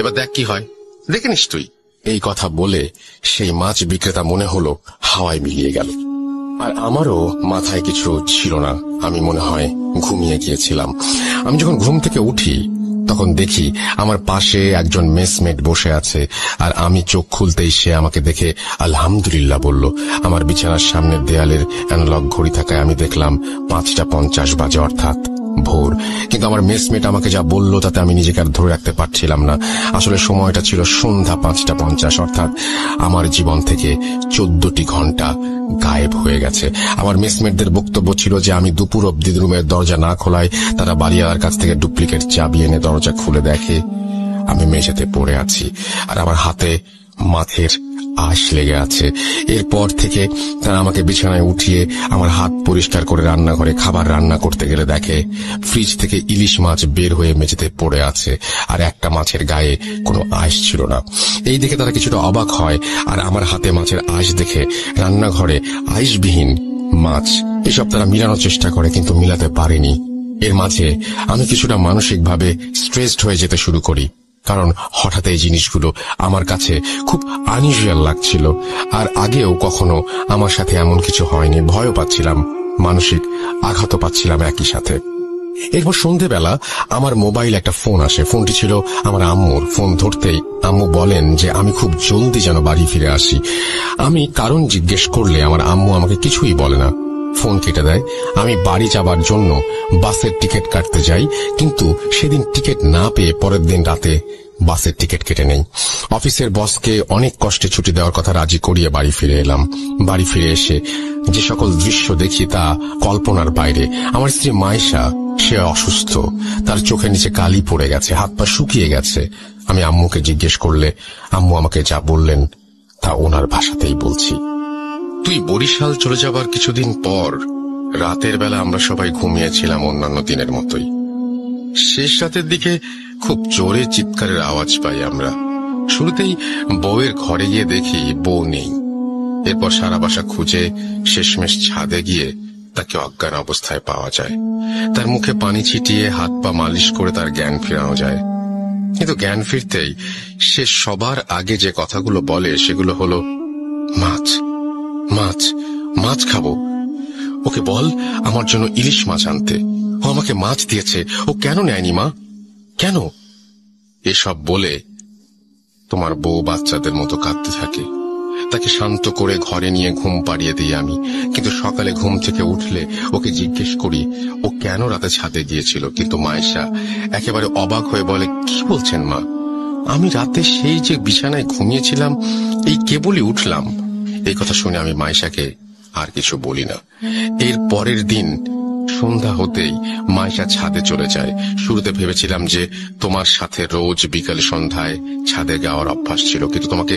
এবার দেখ কি হয়, দেখে নিস তুই। এই কথা বলে সেই মাছ বিক্রেতা মনে হলো হাওয়ায় মিলিয়ে গেল। আর আমারও মাথায় কিছু ছিল না, আমি মনে হয় ঘুমিয়ে গিয়েছিলাম। আমি যখন ঘুম থেকে উঠি তখন দেখি আমার পাশে একজন মেসমেট বসে আছে, আর আমি চোখ খুলতেই সে আমাকে দেখে আলহামদুলিল্লাহ বলল। আমার বিছানার সামনের দেয়ালের অ্যানালগ ঘড়ি থাকায় আমি দেখলাম 5:50 বাজে, অর্থাৎ ভোর। কিন্তু আমার মেসমেট আমাকে যা বলল তাতে আমি নিজেকে আর ধরে রাখতে পারছিলাম না। আসলে সময়টা ছিল সন্ধ্যা 5:50, অর্থাৎ আমার জীবন থেকে 14টি ঘন্টা গায়েব হয়ে গেছে। আমার মেসমেটদের বক্তব্য ছিল যে আমি দুপুর অব্দি রুমের দরজা না খোলায় তারা বাড়িওয়ালার কাছ থেকে ডুপ্লিকেট চাবি এনে দরজা খুলে দেখে আমি মেঝেতে পড়ে আছি আর আমার হাতে মাছের আঁশ লেগে আছে। এরপর থেকে তারা আমাকে বিছানায় উঠিয়ে আমার হাত পরিষ্কার করে রান্নাঘরে খাবার রান্না করতে গেলে দেখে ফ্রিজ থেকে ইলিশ মাছ বের হয়ে মেঝেতে পড়ে আছে, আর একটা মাছের গায়ে কোনো আঁশ ছিল না। এই দেখে তারা কিছুটা অবাক হয়, আর আমার হাতে মাছের আঁশ দেখে রান্নাঘরে আঁশবিহীন মাছ, এসব তারা মিলানোর চেষ্টা করে কিন্তু মিলাতে পারেনি। এর মাঝে আমি কিছুটা মানসিকভাবে স্ট্রেসড হয়ে যেতে শুরু করি, কারণ হঠাৎ এই জিনিসগুলো আমার কাছে খুব আনইউজুয়াল লাগছিল। আর আগেও কখনো আমার সাথে এমন কিছু হয়নি। ভয়ও পাচ্ছিলাম, মানসিক আঘাতও পাচ্ছিলাম একই সাথে। এরপর সন্ধেবেলা আমার মোবাইল একটা ফোন আসে। ফোনটি ছিল আমার আম্মুর। ফোন ধরতেই আম্মু বলেন যে আমি খুব জলদি যেন বাড়ি ফিরে আসি। আমি কারণ জিজ্ঞেস করলে আমার আম্মু আমাকে কিছুই বলে না, ফোন কেটে দেয়। আমি বাড়ি যাবার জন্য বাসের টিকিট কাটতে যাই, কিন্তু সেদিন টিকিট না পেয়ে পরের দিন রাতে বাসের টিকিট কেটে নেই। অফিসের বসকে অনেক কষ্টে ছুটি দেওয়ার কথা রাজি করিয়ে বাড়ি ফিরে এলাম। বাড়ি ফিরে এসে যে সকল দৃশ্য দেখি তা কল্পনার বাইরে। আমার স্ত্রী মাইশা, সে অসুস্থ, তার চোখের নিচে কালি পড়ে গেছে, হাত পা শুকিয়ে গেছে। আমি আম্মুকে জিজ্ঞেস করলে আম্মু আমাকে যা বললেন তা ওনার ভাষাতেই বলছি। তুই বরিশাল চলে যাবার কিছুদিন পর রাতের বেলা আমরা সবাই ঘুমিয়েছিলাম অন্যান্য দিনের মতোই। শেষ রাতের দিকে খুব জোরে চিৎকারের আওয়াজ পাই আমরা। শুরুতেই বউয়ের ঘরে গিয়ে দেখি বউ নেই। এরপর সারা বাসা খুঁজে শেষমেশ ছাদে গিয়ে তাকে অজ্ঞান অবস্থায় পাওয়া যায়। তার মুখে পানি ছিটিয়ে হাত পা মালিশ করে তার জ্ঞান ফেরানো যায়। কিন্তু জ্ঞান ফিরতেই সে সবার আগে যে কথাগুলো বলে সেগুলো হলো, মাছ মাছ মাছ খাবো, ওকে বল আমার জন্য ইলিশ মাছ আনতে, ও আমাকে মাছ দিয়েছে, ও কেন নেয়নি মা, কেন? এসব বলে তোমার বউ বাচ্চাদের মতো কাঁদতে থাকে। তাকে শান্ত করে ঘরে নিয়ে ঘুম পাড়িয়ে দিই আমি। কিন্তু সকালে ঘুম থেকে উঠলে ওকে জিজ্ঞেস করি ও কেন রাতে ছাদে গিয়েছিল। কিন্তু মায়েশা একেবারে অবাক হয়ে বলে, কি বলছেন মা, আমি রাতে সেই যে বিছানায় ঘুমিয়েছিলাম, এই কেবলই উঠলাম। এই কথা শুনে আমি মায়েশাকে আর কিছু বলি না। এর পরের দিন সন্ধ্যা হতেই মায়েশা ছাদে চলে যায়। শুরুতে ভেবেছিলাম যে তোমার সাথে রোজ বিকালে সন্ধ্যায় ছাদে যাওয়ার অভ্যাস ছিল, কিন্তু তোমাকে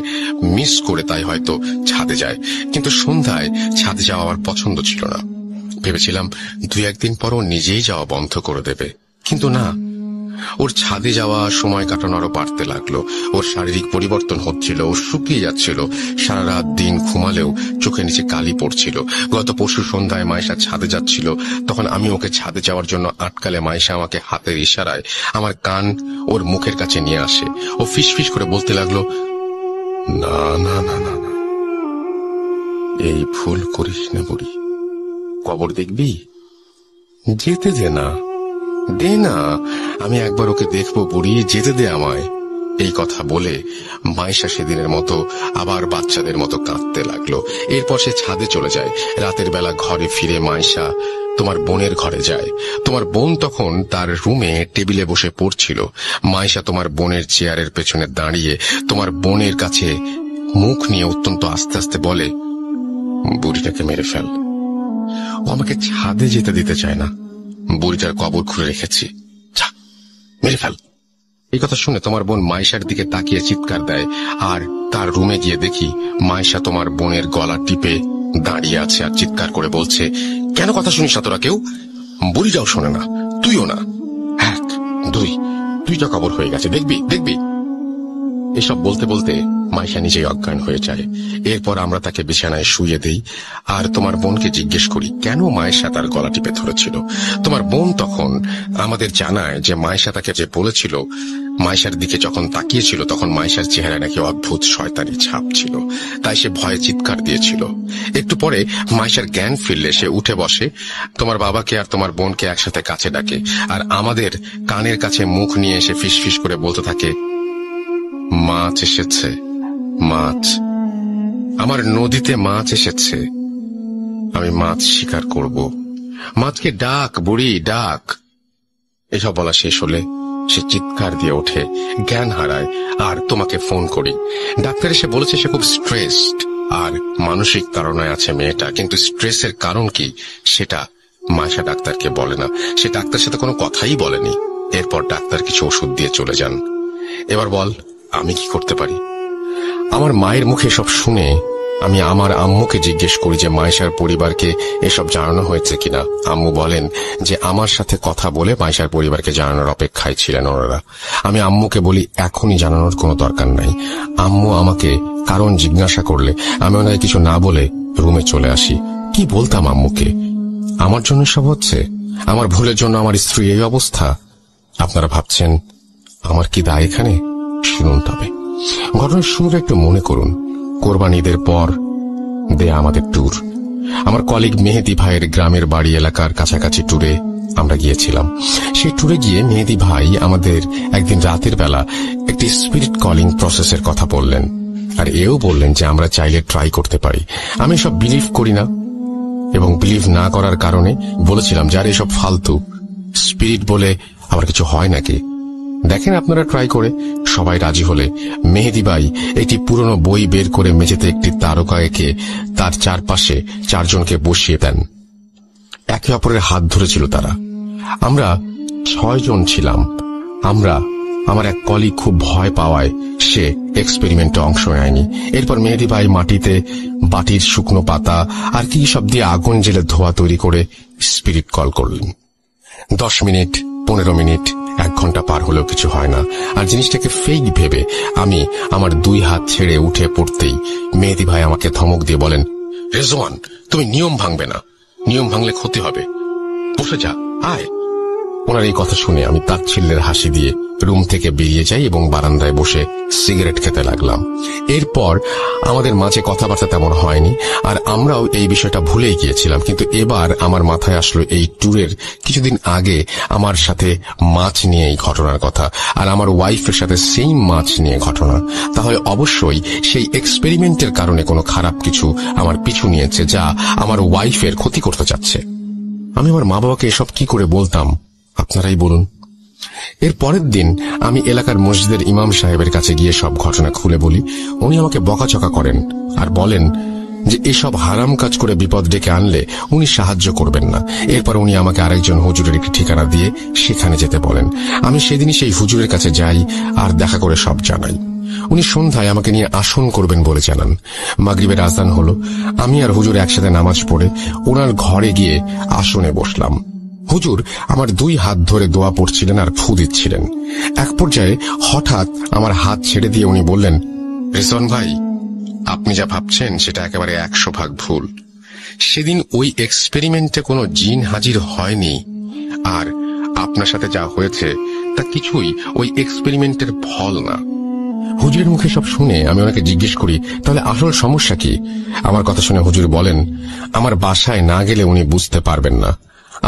মিস করে তাই হয়তো ছাদে যায়। কিন্তু সন্ধ্যায় ছাদে যাওয়া আমার পছন্দ ছিল না। ভেবেছিলাম 2-1 দিন পর ও নিজেই যাওয়া বন্ধ করে দেবে, কিন্তু না, ওর ছাদে যাওয়া সময় কাটানো আরো বাড়তে লাগলো। ওর শারীরিক পরিবর্তন হচ্ছিল, ও শুকিয়ে যাচ্ছিল। সারা রাত দিন ঘুমালেও চোখে নিচে কালি পড়ছিল। গত পরশু সন্ধ্যায় মায়েশা ছাদে যাচ্ছিল, তখন আমি ওকে ছাদে যাওয়ার জন্য আটকালে মায়েশা আমাকে হাতের ইশারায় আমার কান ওর মুখের কাছে নিয়ে আসে। ও ফিসফিস করে বলতে লাগলো, না না না না না, এই ভুল করিস না বুড়ি, কবর দেখবি, যেতে দে না, দে না, আমি একবার ওকে দেখবো বুড়ি, যেতে দে আমায়। এই কথা বলে মায়েশা সেদিনের মতো আবার বাচ্চাদের মতো কাঁদতে লাগলো। এরপর সে ছাদে চলে যায়। রাতের বেলা ঘরে ফিরে মায়েশা তোমার বোনের ঘরে যায়। তোমার বোন তখন তার রুমে টেবিলে বসে পড়ছিল। মায়েশা তোমার বোনের চেয়ারের পেছনে দাঁড়িয়ে তোমার বোনের কাছে মুখ নিয়ে অত্যন্ত আস্তে আস্তে বলে, বুড়িটাকে মেরে ফেল, ও আমাকে ছাদে যেতে দিতে চায় না, বুড়িটার কবর খুঁড়ে রেখেছি, যা মেরে ফেল। এই কথা শুনে তোমার বোন মায়েশার দিকে তাকিয়ে চিৎকার দেয়। আর তার রুমে গিয়ে দেখি মায়েশা তোমার বোনের গলা টিপে দাঁড়িয়ে আছে আর চিৎকার করে বলছে, কেন কথা শুনিস না তোরা কেউ? বুড়িটাও শোনে না, তুইও না, 1, 2, 2টা কবর হয়ে গেছে, দেখবি দেখবি। এসব বলতে বলতে মায়েশা নিজেই অজ্ঞান হয়ে যায়। এরপর আমরা তাকে বিছানায় শুইয়ে দেই আর তোমার বোনকে জিজ্ঞেস করি কেন মায়েশা তার গলা টিপে ধরেছিল। তোমার বোন তখন আমাদের জানায় যে মায়েশা তাকে যে বলেছিল, মায়েশার দিকে যখন তাকিয়েছিল তখন মায়েশার চেহারা নাকি অদ্ভুত শয়তানি ছাপ ছিল, তাই সে ভয়ে চিৎকার দিয়েছিল। একটু পরে মায়েশার জ্ঞান ফিরলে সে উঠে বসে, তোমার বাবাকে আর তোমার বোনকে একসাথে কাছে ডাকে আর আমাদের কানের কাছে মুখ নিয়ে এসে ফিসফিস করে বলতে থাকে, মাছ এসেছে, মাছ, আমার নদীতে মাছ এসেছে, আমি মাছ শিকার করব, মাছকে ডাক বুড়ি ডাক। এসব বলা শেষ হলে সে চিৎকার দিয়ে ওঠে, জ্ঞান হারায় আর তোমাকে ফোন করি। ডাক্তার এসে বলেছে সে খুব স্ট্রেসড আর মানসিক তাড়নায় আছে মেয়েটা, কিন্তু স্ট্রেসের কারণ কি সেটা মায়েশা ডাক্তারকে বলে না। সে ডাক্তার সাথে কোনো কথাই বলেনি। এরপর ডাক্তার কিছু ওষুধ দিয়ে চলে যান। এবার বল আমি কি করতে পারি? আমার মায়ের মুখে সব শুনে আমি আমার আম্মুকে জিজ্ঞেস করি যে মায়েশার পরিবারকে এসব জানানো হয়েছে কিনা। আম্মু বলেন যে আমার সাথে কথা বলে মায়েশার পরিবারকে জানানোর অপেক্ষায় ছিলেন ওনারা। আমি আম্মুকে বলি এখনই জানানোর কোনো দরকার নাই। আম্মু আমাকে কারণ জিজ্ঞাসা করলে আমি ওনাকে কিছু না বলে রুমে চলে আসি। কি বলতাম আম্মুকে? আমার জন্য সব হচ্ছে, আমার ভুলের জন্য আমার স্ত্রী এই অবস্থা। আপনারা ভাবছেন আমার কি দায় এখানে? শুনুন তবে ঘটনার শুরুটা একটু মনে করুন। কোরবান ঈদের পর দেয়া আমাদের ট্যুর, আমার কলিগ মেহেদি ভাইয়ের গ্রামের বাড়ি এলাকার কাছাকাছি ট্যুরে আমরা গিয়েছিলাম। সেই ট্যুরে গিয়ে মেহেদি ভাই আমাদের একদিন রাতের বেলা একটি স্পিরিট কলিং প্রসেসের কথা বললেন আর এও বললেন যে আমরা চাইলে ট্রাই করতে পারি। আমি সব বিলিভ করি না এবং বিলিভ না করার কারণে বলেছিলাম যার এসব ফালতু, স্পিরিট বলে আবার কিছু হয় নাকি, দেখেন আপনারা ট্রাই করে। সবাই রাজি হলে মেহেদি ভাই একটি পুরনো বই বের করে মেঝেতে একটি তারকা এঁকে তার চারপাশে 4 জনকে বসিয়ে দেন। একে অপরের হাত ধরেছিল তারা। আমরা 6 জন ছিলাম। আমার এক কলিগ খুব ভয় পাওয়ায় সে এক্সপেরিমেন্টে অংশ নেয়নি। এরপর মেহেদি ভাই মাটিতে বাটির শুকনো পাতা আর কি সব দিয়ে আগুন জেলে ধোঁয়া তৈরি করে স্পিরিট কল করলেন। 10 মিনিট, 15 মিনিট, 1 ঘন্টা পার হলেও কিছু হয় না, আর জিনিসটাকে ফেক ভেবে আমি আমার 2 হাত ছেড়ে উঠে পড়তেই মেহেদী ভাই আমাকে ধমক দিয়ে বলেন, রেজওয়ান, তুমি নিয়ম ভাঙবে না, নিয়ম ভাঙলে ক্ষতি হবে, বসে যা, আয়। ওনার এই কথা শুনে আমি তাচ্ছিল্যের হাসি দিয়ে রুম থেকে বেরিয়ে যাই এবং বারান্দায় বসে সিগারেট খেতে লাগলাম। এরপর আমাদের মাঝে কথাবার্তা তেমন হয়নি, আর আমরাও এই বিষয়টা ভুলেই গিয়েছিলাম। কিন্তু এবার আমার মাথায় আসলো এই ট্যুরের কিছুদিন আগে আমার সাথে মাছ নিয়ে এই ঘটনার কথা, আর আমার ওয়াইফের সাথে সেই মাছ নিয়ে ঘটনা। তাহলে অবশ্যই সেই এক্সপেরিমেন্টের কারণে কোনো খারাপ কিছু আমার পিছু নিয়েছে, যা আমার ওয়াইফের ক্ষতি করতে চাচ্ছে। আমি আমার মা বাবাকে এসব কি করে বলতাম, আপনারাই বলুন। এর পরের দিন আমি এলাকার মসজিদের ইমাম সাহেবের কাছে গিয়ে সব ঘটনা খুলে বলি। উনি আমাকে বকাচকা করেন আর বলেন যে এসব হারাম কাজ করে বিপদ ডেকে আনলে উনি সাহায্য করবেন না। এরপর উনি আমাকে আরেকজন হুজুরের একটি ঠিকানা দিয়ে সেখানে যেতে বলেন। আমি সেদিনই সেই হুজুরের কাছে যাই আর দেখা করে সব জানাই। উনি সন্ধ্যায় আমাকে নিয়ে আসন করবেন বলে জানান। মাগরিবের আযান হলো, আমি আর হুজুর একসাথে নামাজ পড়ে ওনার ঘরে গিয়ে আসনে বসলাম। হুজুর আমার 2 হাত ধরে দোয়া পড়ছিলেন আর ফু দিচ্ছিলেন। এক পর্যায়ে হঠাৎ আমার হাত ছেড়ে দিয়ে উনি বললেন, রেজওয়ান ভাই, আপনি যা ভাবছেন সেটা একেবারে 100% ভুল। সেদিন ওই এক্সপেরিমেন্টে কোনো জিন হাজির হয়নি, আর আপনার সাথে যা হয়েছে তা কিছুই ওই এক্সপেরিমেন্টের ফল না। হুজুরের মুখে সব শুনে আমি ওনাকে জিজ্ঞেস করি, তাহলে আসল সমস্যা কি? আমার কথা শুনে হুজুর বলেন, আমার বাসায় না গেলে উনি বুঝতে পারবেন না,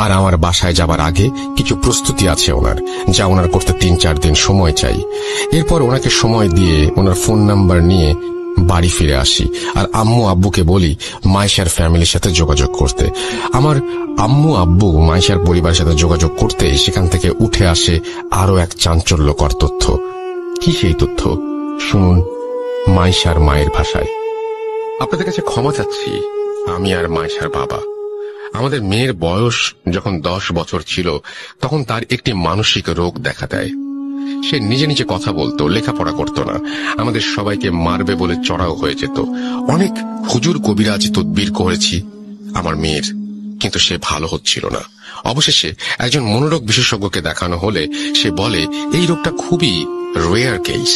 আর আমার বাসায় যাবার আগে কিছু প্রস্তুতি আছে ওনার, যা ওনার করতে 3-4 দিন সময় চাই। এরপর ওনাকে সময় দিয়ে ওনার ফোন নাম্বার নিয়ে বাড়ি ফিরে আসি, আর আম্মু আব্বুকে বলি মাইশার ফ্যামিলির সাথে যোগাযোগ করতে। আমার আম্মু আব্বু মাইশার পরিবারের সাথে যোগাযোগ করতে সেখান থেকে উঠে আসে আরো এক চাঞ্চল্যকর তথ্য। কি সেই তথ্য? শুনুন মাইশার মায়ের ভাষায়। আপনাদের কাছে ক্ষমা চাচ্ছি, আমি আর মাইশার বাবা। আমাদের মেয়ের বয়স যখন 10 বছর ছিল, তখন তার একটি মানসিক রোগ দেখা দেয়। সে নিজে নিজে কথা বলতো, লেখাপড়া করতো না, আমাদের সবাইকে মারবে বলে চড়াও হয়ে যেত। অনেক হুজুর কবিরাজ তদবির করেছি আমার মেয়ের, কিন্তু সে ভালো হচ্ছিল না। অবশেষে একজন মনোরোগ বিশেষজ্ঞকে দেখানো হলে সে বলে এই রোগটা খুবই রেয়ার কেস,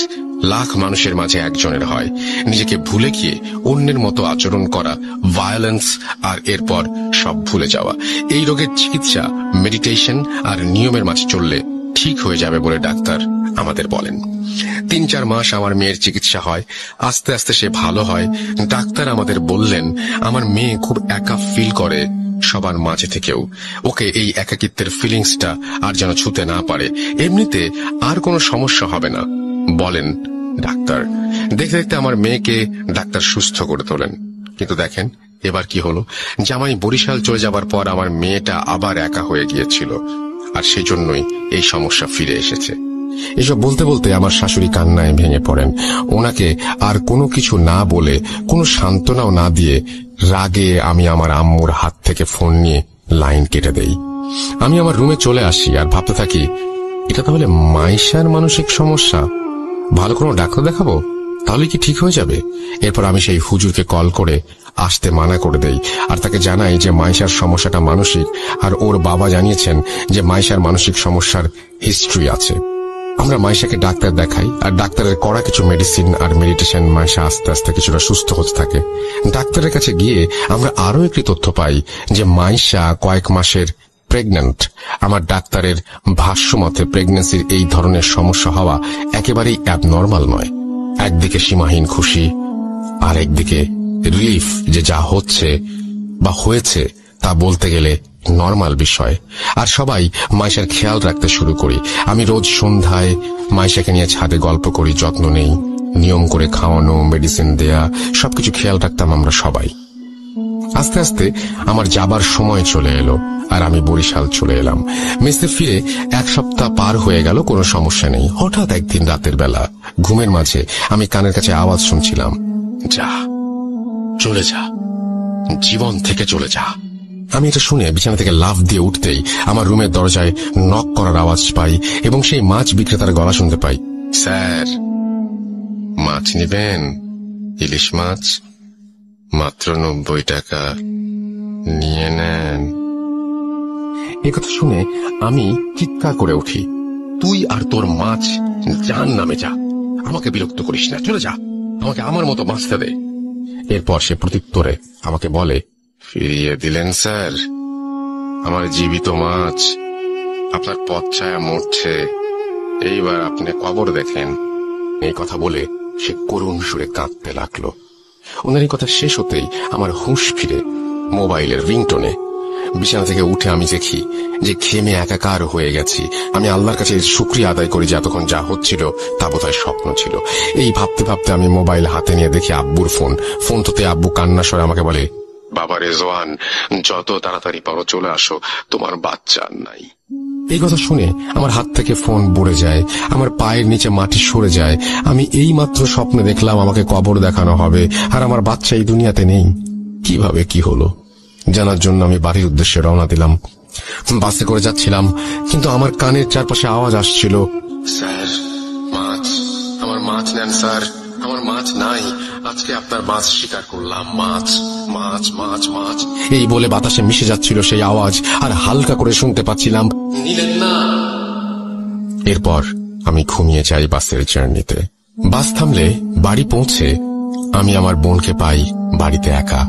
লাখ মানুষের মাঝে একজনের হয়। নিজেকে ভুলে গিয়ে অন্যের মতো আচরণ করা, ভায়োলেন্স, আর এরপর সব ভুলে যাওয়া। এই রোগের চিকিৎসা মেডিটেশন আর নিয়মের মাঝে চললে ঠিক হয়ে যাবে বলে ডাক্তার আমাদের বলেন। 3-4 মাস আমার মেয়ের চিকিৎসা হয়, আস্তে আস্তে সে ভালো হয়। ডাক্তার আমাদের বললেন আমার মেয়ে খুব একা ফিল করে সবার মাঝে থেকেও। ওকে এই একাকিত্বের ফিলিংসটা আর যেন ছুতে না পারে। এমনিতে আর কোনো সমস্যা হবে না বলেন ডাক্তার। দেখতে দেখতে আমার মেয়েকে ডাক্তার সুস্থ করে তোলেন। কিন্তু দেখেন এবার কি হলো, জামাই বরিশাল চলে যাবার পর আমার মেয়েটা আবার একা হয়ে গিয়েছিল, আর সেজন্যই এই সমস্যা ফিরে এসেছে। এসব বলতে বলতে আমার শাশুড়ি কান্নায় ভেঙে পড়েন। ওনাকে আর কোনো কিছু না বলে, কোনো সান্ত্বনাও না দিয়ে রাগে আমি আমার আম্মুর হাত থেকে ফোন নিয়ে লাইন কেটে দেই। আমি আমার রুমে চলে আসি আর ভাবতে থাকি, এটা তাহলে মাইশার মানসিক সমস্যা, ভালো কোনো ডাক্তার দেখাবো, তাহলে কি ঠিক হয়ে যাবে? এরপর আমি সেই হুজুরকে কল করে আসতে মানা করে দেই, আর তাকে জানাই যে মাইশার সমস্যাটা মানসিক, আর ওর বাবা জানিয়েছেন যে মাইশার মানসিক সমস্যার হিস্ট্রি আছে। আমরা মাইশাকে ডাক্তার দেখাই, আর ডাক্তারের করা কিছু মেডিসিন আর মেডিটেশন মাইশা আস্তে আস্তে কিছুটা সুস্থ হতে থাকে। ডাক্তারের কাছে গিয়ে আমরা আরো একটি তথ্য পাই যে মাইশা কয়েক মাসের প্রেগন্যান্ট। আমার ডাক্তারের ভাষ্য মতে প্রেগন্যান্সির এই ধরনের সমস্যা হওয়া একেবারেই অ্যাবনর্মাল নয়। একদিকে সীমাহীন খুশি, আর একদিকে রিলিফ যে যা হচ্ছে বা হয়েছে তা বলতে গেলে নরমাল বিষয়। আর সবাই মাইশার খেয়াল রাখতে শুরু করি। আমি রোজ সন্ধ্যায় মাইশাকে নিয়ে ছাদে গল্প করি, যত্ন নেই, নিয়ম করে খাওয়ানো, মেডিসিন দেয়া, সবকিছু খেয়াল রাখতাম আমরা সবাই। আস্তে আস্তে আমার যাবার সময় চলে এলো, আর আমি বরিশাল চলে এলাম। মেসে ফিরে 1 সপ্তাহ পার হয়ে গেল, কোনো সমস্যা নেই। হঠাৎ একদিন রাতের বেলা ঘুমের মাঝে আমি কানের কাছে আওয়াজ শুনছিলাম, যা, চলে যা, জীবন থেকে চলে যা। আমি এটা শুনে বিছানা থেকে লাফ দিয়ে উঠতেই আমার রুমের দরজায় নক করার আওয়াজ পাই, এবং সেই মাছ বিক্রেতার গলা শুনতে পাই, স্যার, মাছ নেবেন? ইলিশ মাছ মাত্র 90 টাকা, নিয়ে নেন। এই কথা শুনে আমি চিৎকার করে উঠি, তুই আর তোর মাছ জাহান্নামে যা, আমাকে বিরক্ত করিস না, চলে যা, আমাকে আমার মতো বাঁচতে দে। এরপর সে প্রত্যুত্তরে আমাকে বলে, ফিরিয়ে দিলেন স্যার আমার জীবিত মাছ, আপনার পথ ছায়া মরছে, এইবার আপনি কবর দেখেন। এই কথা বলে সে করুণ সুরে কাঁদতে লাগলো। ওনার এই কথা শেষ হতেই আমার হুঁশ ফিরে মোবাইলের রিংটোনে। বিছানা থেকে উঠে আমি দেখি যে ঘেমে একাকার হয়ে গেছি। আমি আল্লাহর কাছে শুকরিয়া আদায় করি যে এতক্ষণ যা হচ্ছিল তা বোধহয় স্বপ্ন ছিল। এই ভাবতে ভাবতে আমি মোবাইল হাতে নিয়ে দেখি আব্বুর ফোন তোতে আব্বু কান্না স্বরে আমাকে বলে, বাবা রেজওয়ান, যত তাড়াতাড়ি পারো চলে আসো, তোমার বাচ্চা নাই। এই কথা শুনে আমার হাত থেকে ফোন পড়ে যায়, আমার পায়ের নিচে মাটি সরে যায়। আমি এই মাত্র স্বপ্নে দেখলাম আমাকে কবর দেখানো হবে, আর আমার বাচ্চা এই দুনিয়াতে নেই। কিভাবে কি হলো জানার জন্য আমি বাড়ির উদ্দেশ্যে রওনা দিলাম। বাসে করে যাচ্ছিলাম, কিন্তু আমার কানের চারপাশে আওয়াজ আসছিল, স্যার মাছ, আমার মাছ নেন স্যার, আমার মাছ নাই, আজকে আপনার মাছ শিকার করলাম, মাছ মাছ মাছ মাছ। এই বলে বাতাসে মিশে যাচ্ছিল সেই আওয়াজ, আর হালকা করে শুনতে পাচ্ছিলাম, নিলেন না। এরপর আমি ঘুমিয়ে যাই বাসের জার্নিতে। বাস থামলে বাড়ি পৌঁছে আমি আমার বোনকে পাই বাড়িতে একা।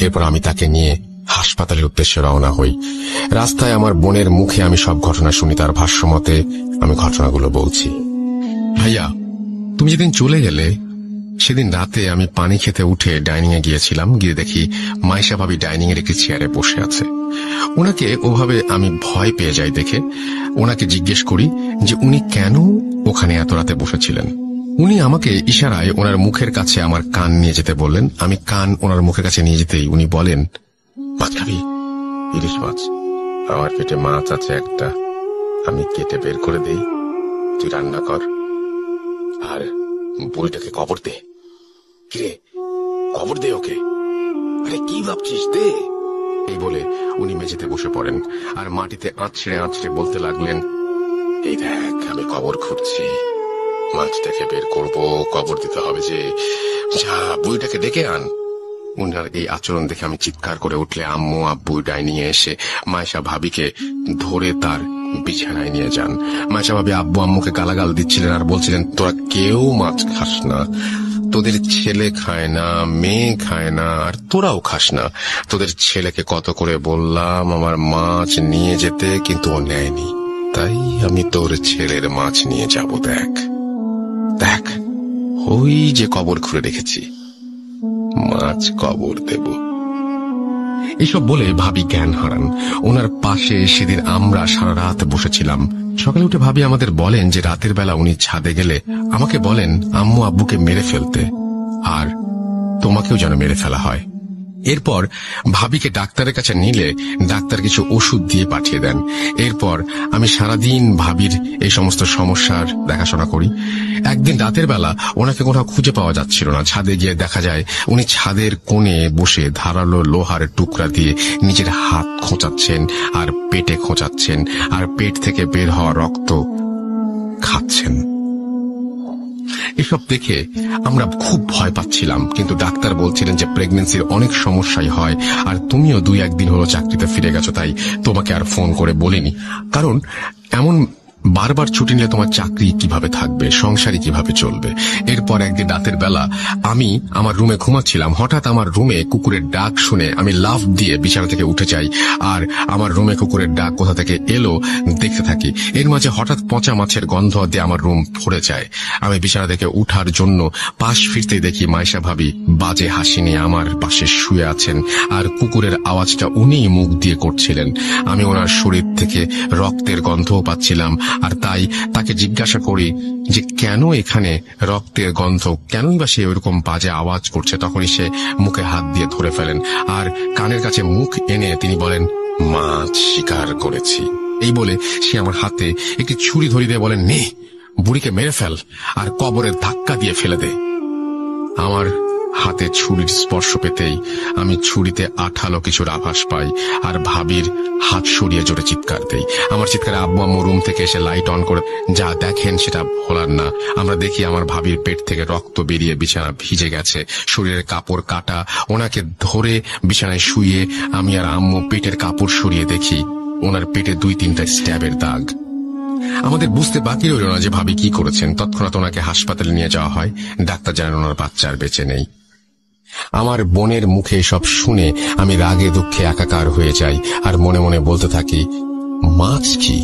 এরপর আমি তাকে নিয়ে হাসপাতালের উদ্দেশ্যে রওনা হই। রাস্তায় আমার বোনের মুখে আমি সব ঘটনা শুনি। তার ভাষ্য মতে আমি ঘটনাগুলো বলছি। ভাইয়া, তুমি যেদিন চলে গেলে সেদিন রাতে আমি পানি খেতে উঠে ডাইনিং এ গিয়েছিলাম। গিয়ে দেখি মাইশা ভাবি ডাইনিং এর একটি চেয়ারে বসে আছে। ওনাকে ওভাবে আমি ভয় পেয়ে যাই দেখে ওনাকে জিজ্ঞেস করি যে উনি কেন ওখানে এত রাতে বসেছিলেন। উনি আমাকে ইশারায় ওনার মুখের কাছে আমার কান নিয়ে যেতে বললেন। আমি কান ওনার মুখের কাছে নিয়ে যেতেই উনি বলেন, মাছ খাবি? ইলিশ মাছ। আমার পেটে মাছ আছে একটা, আমি কেটে বের করে দেই, তুই রান্না কর, আর বুড়িটাকে কবর দে। কিরে, কবর দে ওকে। আরে কি ভাবছিস, দে। এই বলে উনি মেঝেতে বসে পড়েন আর মাটিতে আঁচড়ে আঁচড়ে বলতে লাগলেন, এই দেখ আমি কবর খুঁড়ছি, মাছটাকে বের করব, কবর দিতে হবে যে, যা বুড়িটাকে ডেকে আন। উনার এই আচরণ দেখে আমি চিৎকার করে উঠলে আম্মু আব্বু ডাইনিং এ এসে মাইশা ভাবিকে ধরে তার বিছানায় নিয়ে যান। মাইশা ভাবি আব্বু আম্মুকে গালাগাল দিচ্ছিলেন আর বলছিলেন, তোরা কেউ মাছ খাস না, তোদের ছেলে খায় না, মেয়ে খায় না, আর তোরাও খাস না। তোদের ছেলেকে কত করে বললাম আমার মাছ নিয়ে যেতে, কিন্তু ও নেয়নি, তাই আমি তোর ছেলের মাছ নিয়ে যাব। দেখ দেখ, ওই যে কবর খুঁড়ে রেখেছি, মাছ কবর দেব। এসব বলে ভাবি জ্ঞান হারান। ওনার পাশে সেদিন আমরা সারা রাত বসেছিলাম। সকালে উঠে ভাবি আমাদের বলেন যে রাতের বেলা উনি ছাদে গেলে আমাকে বলেন আম্মু আব্বুকে মেরে ফেলতে, আর তোমাকেও যেন মেরে ফেলা হয়। এরপর ভাবিকে ডাক্তারের কাছে নিলে ডাক্তার কিছু ওষুধ দিয়ে পাঠিয়ে দেন। এরপর আমি সারাদিন ভাবির এই সমস্ত সমস্যার দেখাশোনা করি। একদিন রাতের বেলা ওনাকে কোথাও খুঁজে পাওয়া যাচ্ছিল না। ছাদে গিয়ে দেখা যায় উনি ছাদের কোণে বসে ধারালো লোহার টুকরা দিয়ে নিজের হাত খোঁচাচ্ছেন আর পেটে খোঁচাচ্ছেন, আর পেট থেকে বের হওয়া রক্ত খাচ্ছেন। এসব দেখে আমরা খুব ভয় পাচ্ছিলাম, কিন্তু ডাক্তার বলছিলেন যে প্রেগন্যান্সির অনেক সমস্যাই হয়, আর তুমিও 2-1 দিন হলো চাকরিতে ফিরে গেছো, তাই তোমাকে আর ফোন করে বলিনি। কারণ এমন বারবার ছুটি নিলে তোমার চাকরি কিভাবে থাকবে, সংসারই কিভাবে চলবে। এরপর একদিন রাতের বেলা আমি আমার রুমে ঘুমাচ্ছিলাম। হঠাৎ আমার রুমে কুকুরের ডাক শুনে আমি লাফ দিয়ে বিছানা থেকে উঠে যাই, আর আমার রুমে কুকুরের ডাক কোথা থেকে এলো দেখতে থাকি। এর মাঝে হঠাৎ পচা মাছের গন্ধ দিয়ে আমার রুম ভরে যায়। আমি বিছানা থেকে উঠার জন্য পাশ ফিরতেই দেখি মাইশা ভাবি বাজে হাসি নিয়ে আমার পাশে শুয়ে আছেন, আর কুকুরের আওয়াজটা উনিই মুখ দিয়ে করছিলেন। আমি ওনার শরীর থেকে রক্তের গন্ধও পাচ্ছিলাম, আর তাই তাকে জিজ্ঞাসা করি যে কেন এখানে রক্তের গন্ধ, কেনই বা সে ওইরকম বাজে আওয়াজ করছে। তখনই সে মুখে হাত দিয়ে ধরে ফেলেন, আর কানের কাছে মুখ এনে তিনি বলেন, মাছ শিকার করেছি। এই বলে সে আমার হাতে একটি ছুরি ধরিয়ে দিয়ে বলেন, নে বুড়িকে মেরে ফেল আর কবরের ধাক্কা দিয়ে ফেলে দে। আমার হাতে ছুরির স্পর্শ পেতেই আমি ছুরিতে আঠালো কিছুর আভাস পাই, আর ভাবির হাত সরিয়ে জোরে চিৎকার দেই। আমার চিৎকারে আব্বু আম্মু রুম থেকে এসে লাইট অন করে যা দেখেন সেটা ভোলার না। আমরা দেখি আমার ভাবির পেট থেকে রক্ত বেরিয়ে বিছানা ভিজে গেছে, শরীরের কাপড় কাটা। ওনাকে ধরে বিছানায় শুয়ে আমি আর আম্মু পেটের কাপড় সরিয়ে দেখি ওনার পেটে 2-3টা স্ট্যাবের দাগ। আমাদের বুঝতে বাকি রইল না যে ভাবি কি করেছেন। তৎক্ষণাৎ ওনাকে হাসপাতালে নিয়ে যাওয়া হয়। ডাক্তার জানান ওনার বাচ্চা আর বেঁচে নেই। আমার বোনের মুখে সব শুনে আমি রাগে দুঃখে একাকার হয়ে যাই আর মনে মনে বলতে থাকি, মাছ কি,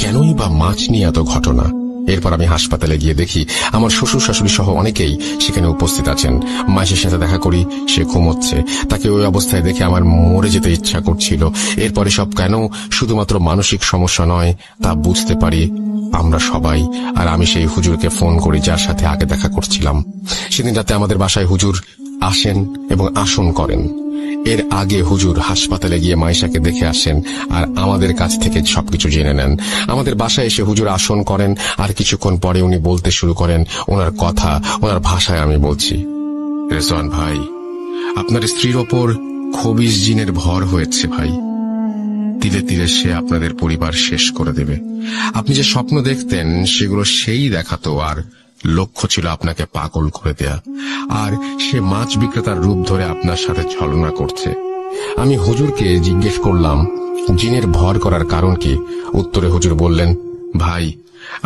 কেনই বা মাছ নিয়ে এত ঘটনা। এরপর আমি হাসপাতালে গিয়ে দেখি আমার শ্বশুর শাশুড়ি সহ অনেকেই সেখানে উপস্থিত আছেন। মাসির সাথে দেখা করি, সে ঘুমোচ্ছে। তাকে ওই অবস্থায় দেখে আমার মরে যেতে ইচ্ছা করছিল। এরপরে সব কেন শুধুমাত্র মানসিক সমস্যা নয় তা বুঝতে পারি আমরা সবাই। আর আমি সেই হুজুরকে ফোন করি যার সাথে আগে দেখা করছিলাম। সেদিন রাতে আমাদের বাসায় হুজুর আসেন এবং আসন করেন। এর আগে হুজুর হাসপাতালে গিয়ে মাইশাকে দেখে আসেন আর আমাদের কাছ থেকে সবকিছু জেনে নেন। আমাদের বাসায় এসে হুজুর আসন করেন আর কিছুক্ষণ পরে উনি বলতে শুরু করেন ওনার কথা, ওনার ভাষায় আমি বলছি, রেজওয়ান ভাই, আপনার স্ত্রীর ওপর খবিস জিনের ভর হয়েছে ভাই। ধীরে ধীরে সে আপনাদের পরিবার শেষ করে দেবে। আপনি যে স্বপ্ন দেখতেন সেগুলো সেই দেখাতো, আর লক্ষ্য ছিল আপনাকে পাগল করে দেয়া। আর সে মাছ বিক্রেতার রূপ ধরে আপনার সাথে ছলনা করছে। আমি হুজুরকে জিজ্ঞেস করলাম জিনের ভর করার কারণ কি। উত্তরে হুজুর বললেন, ভাই,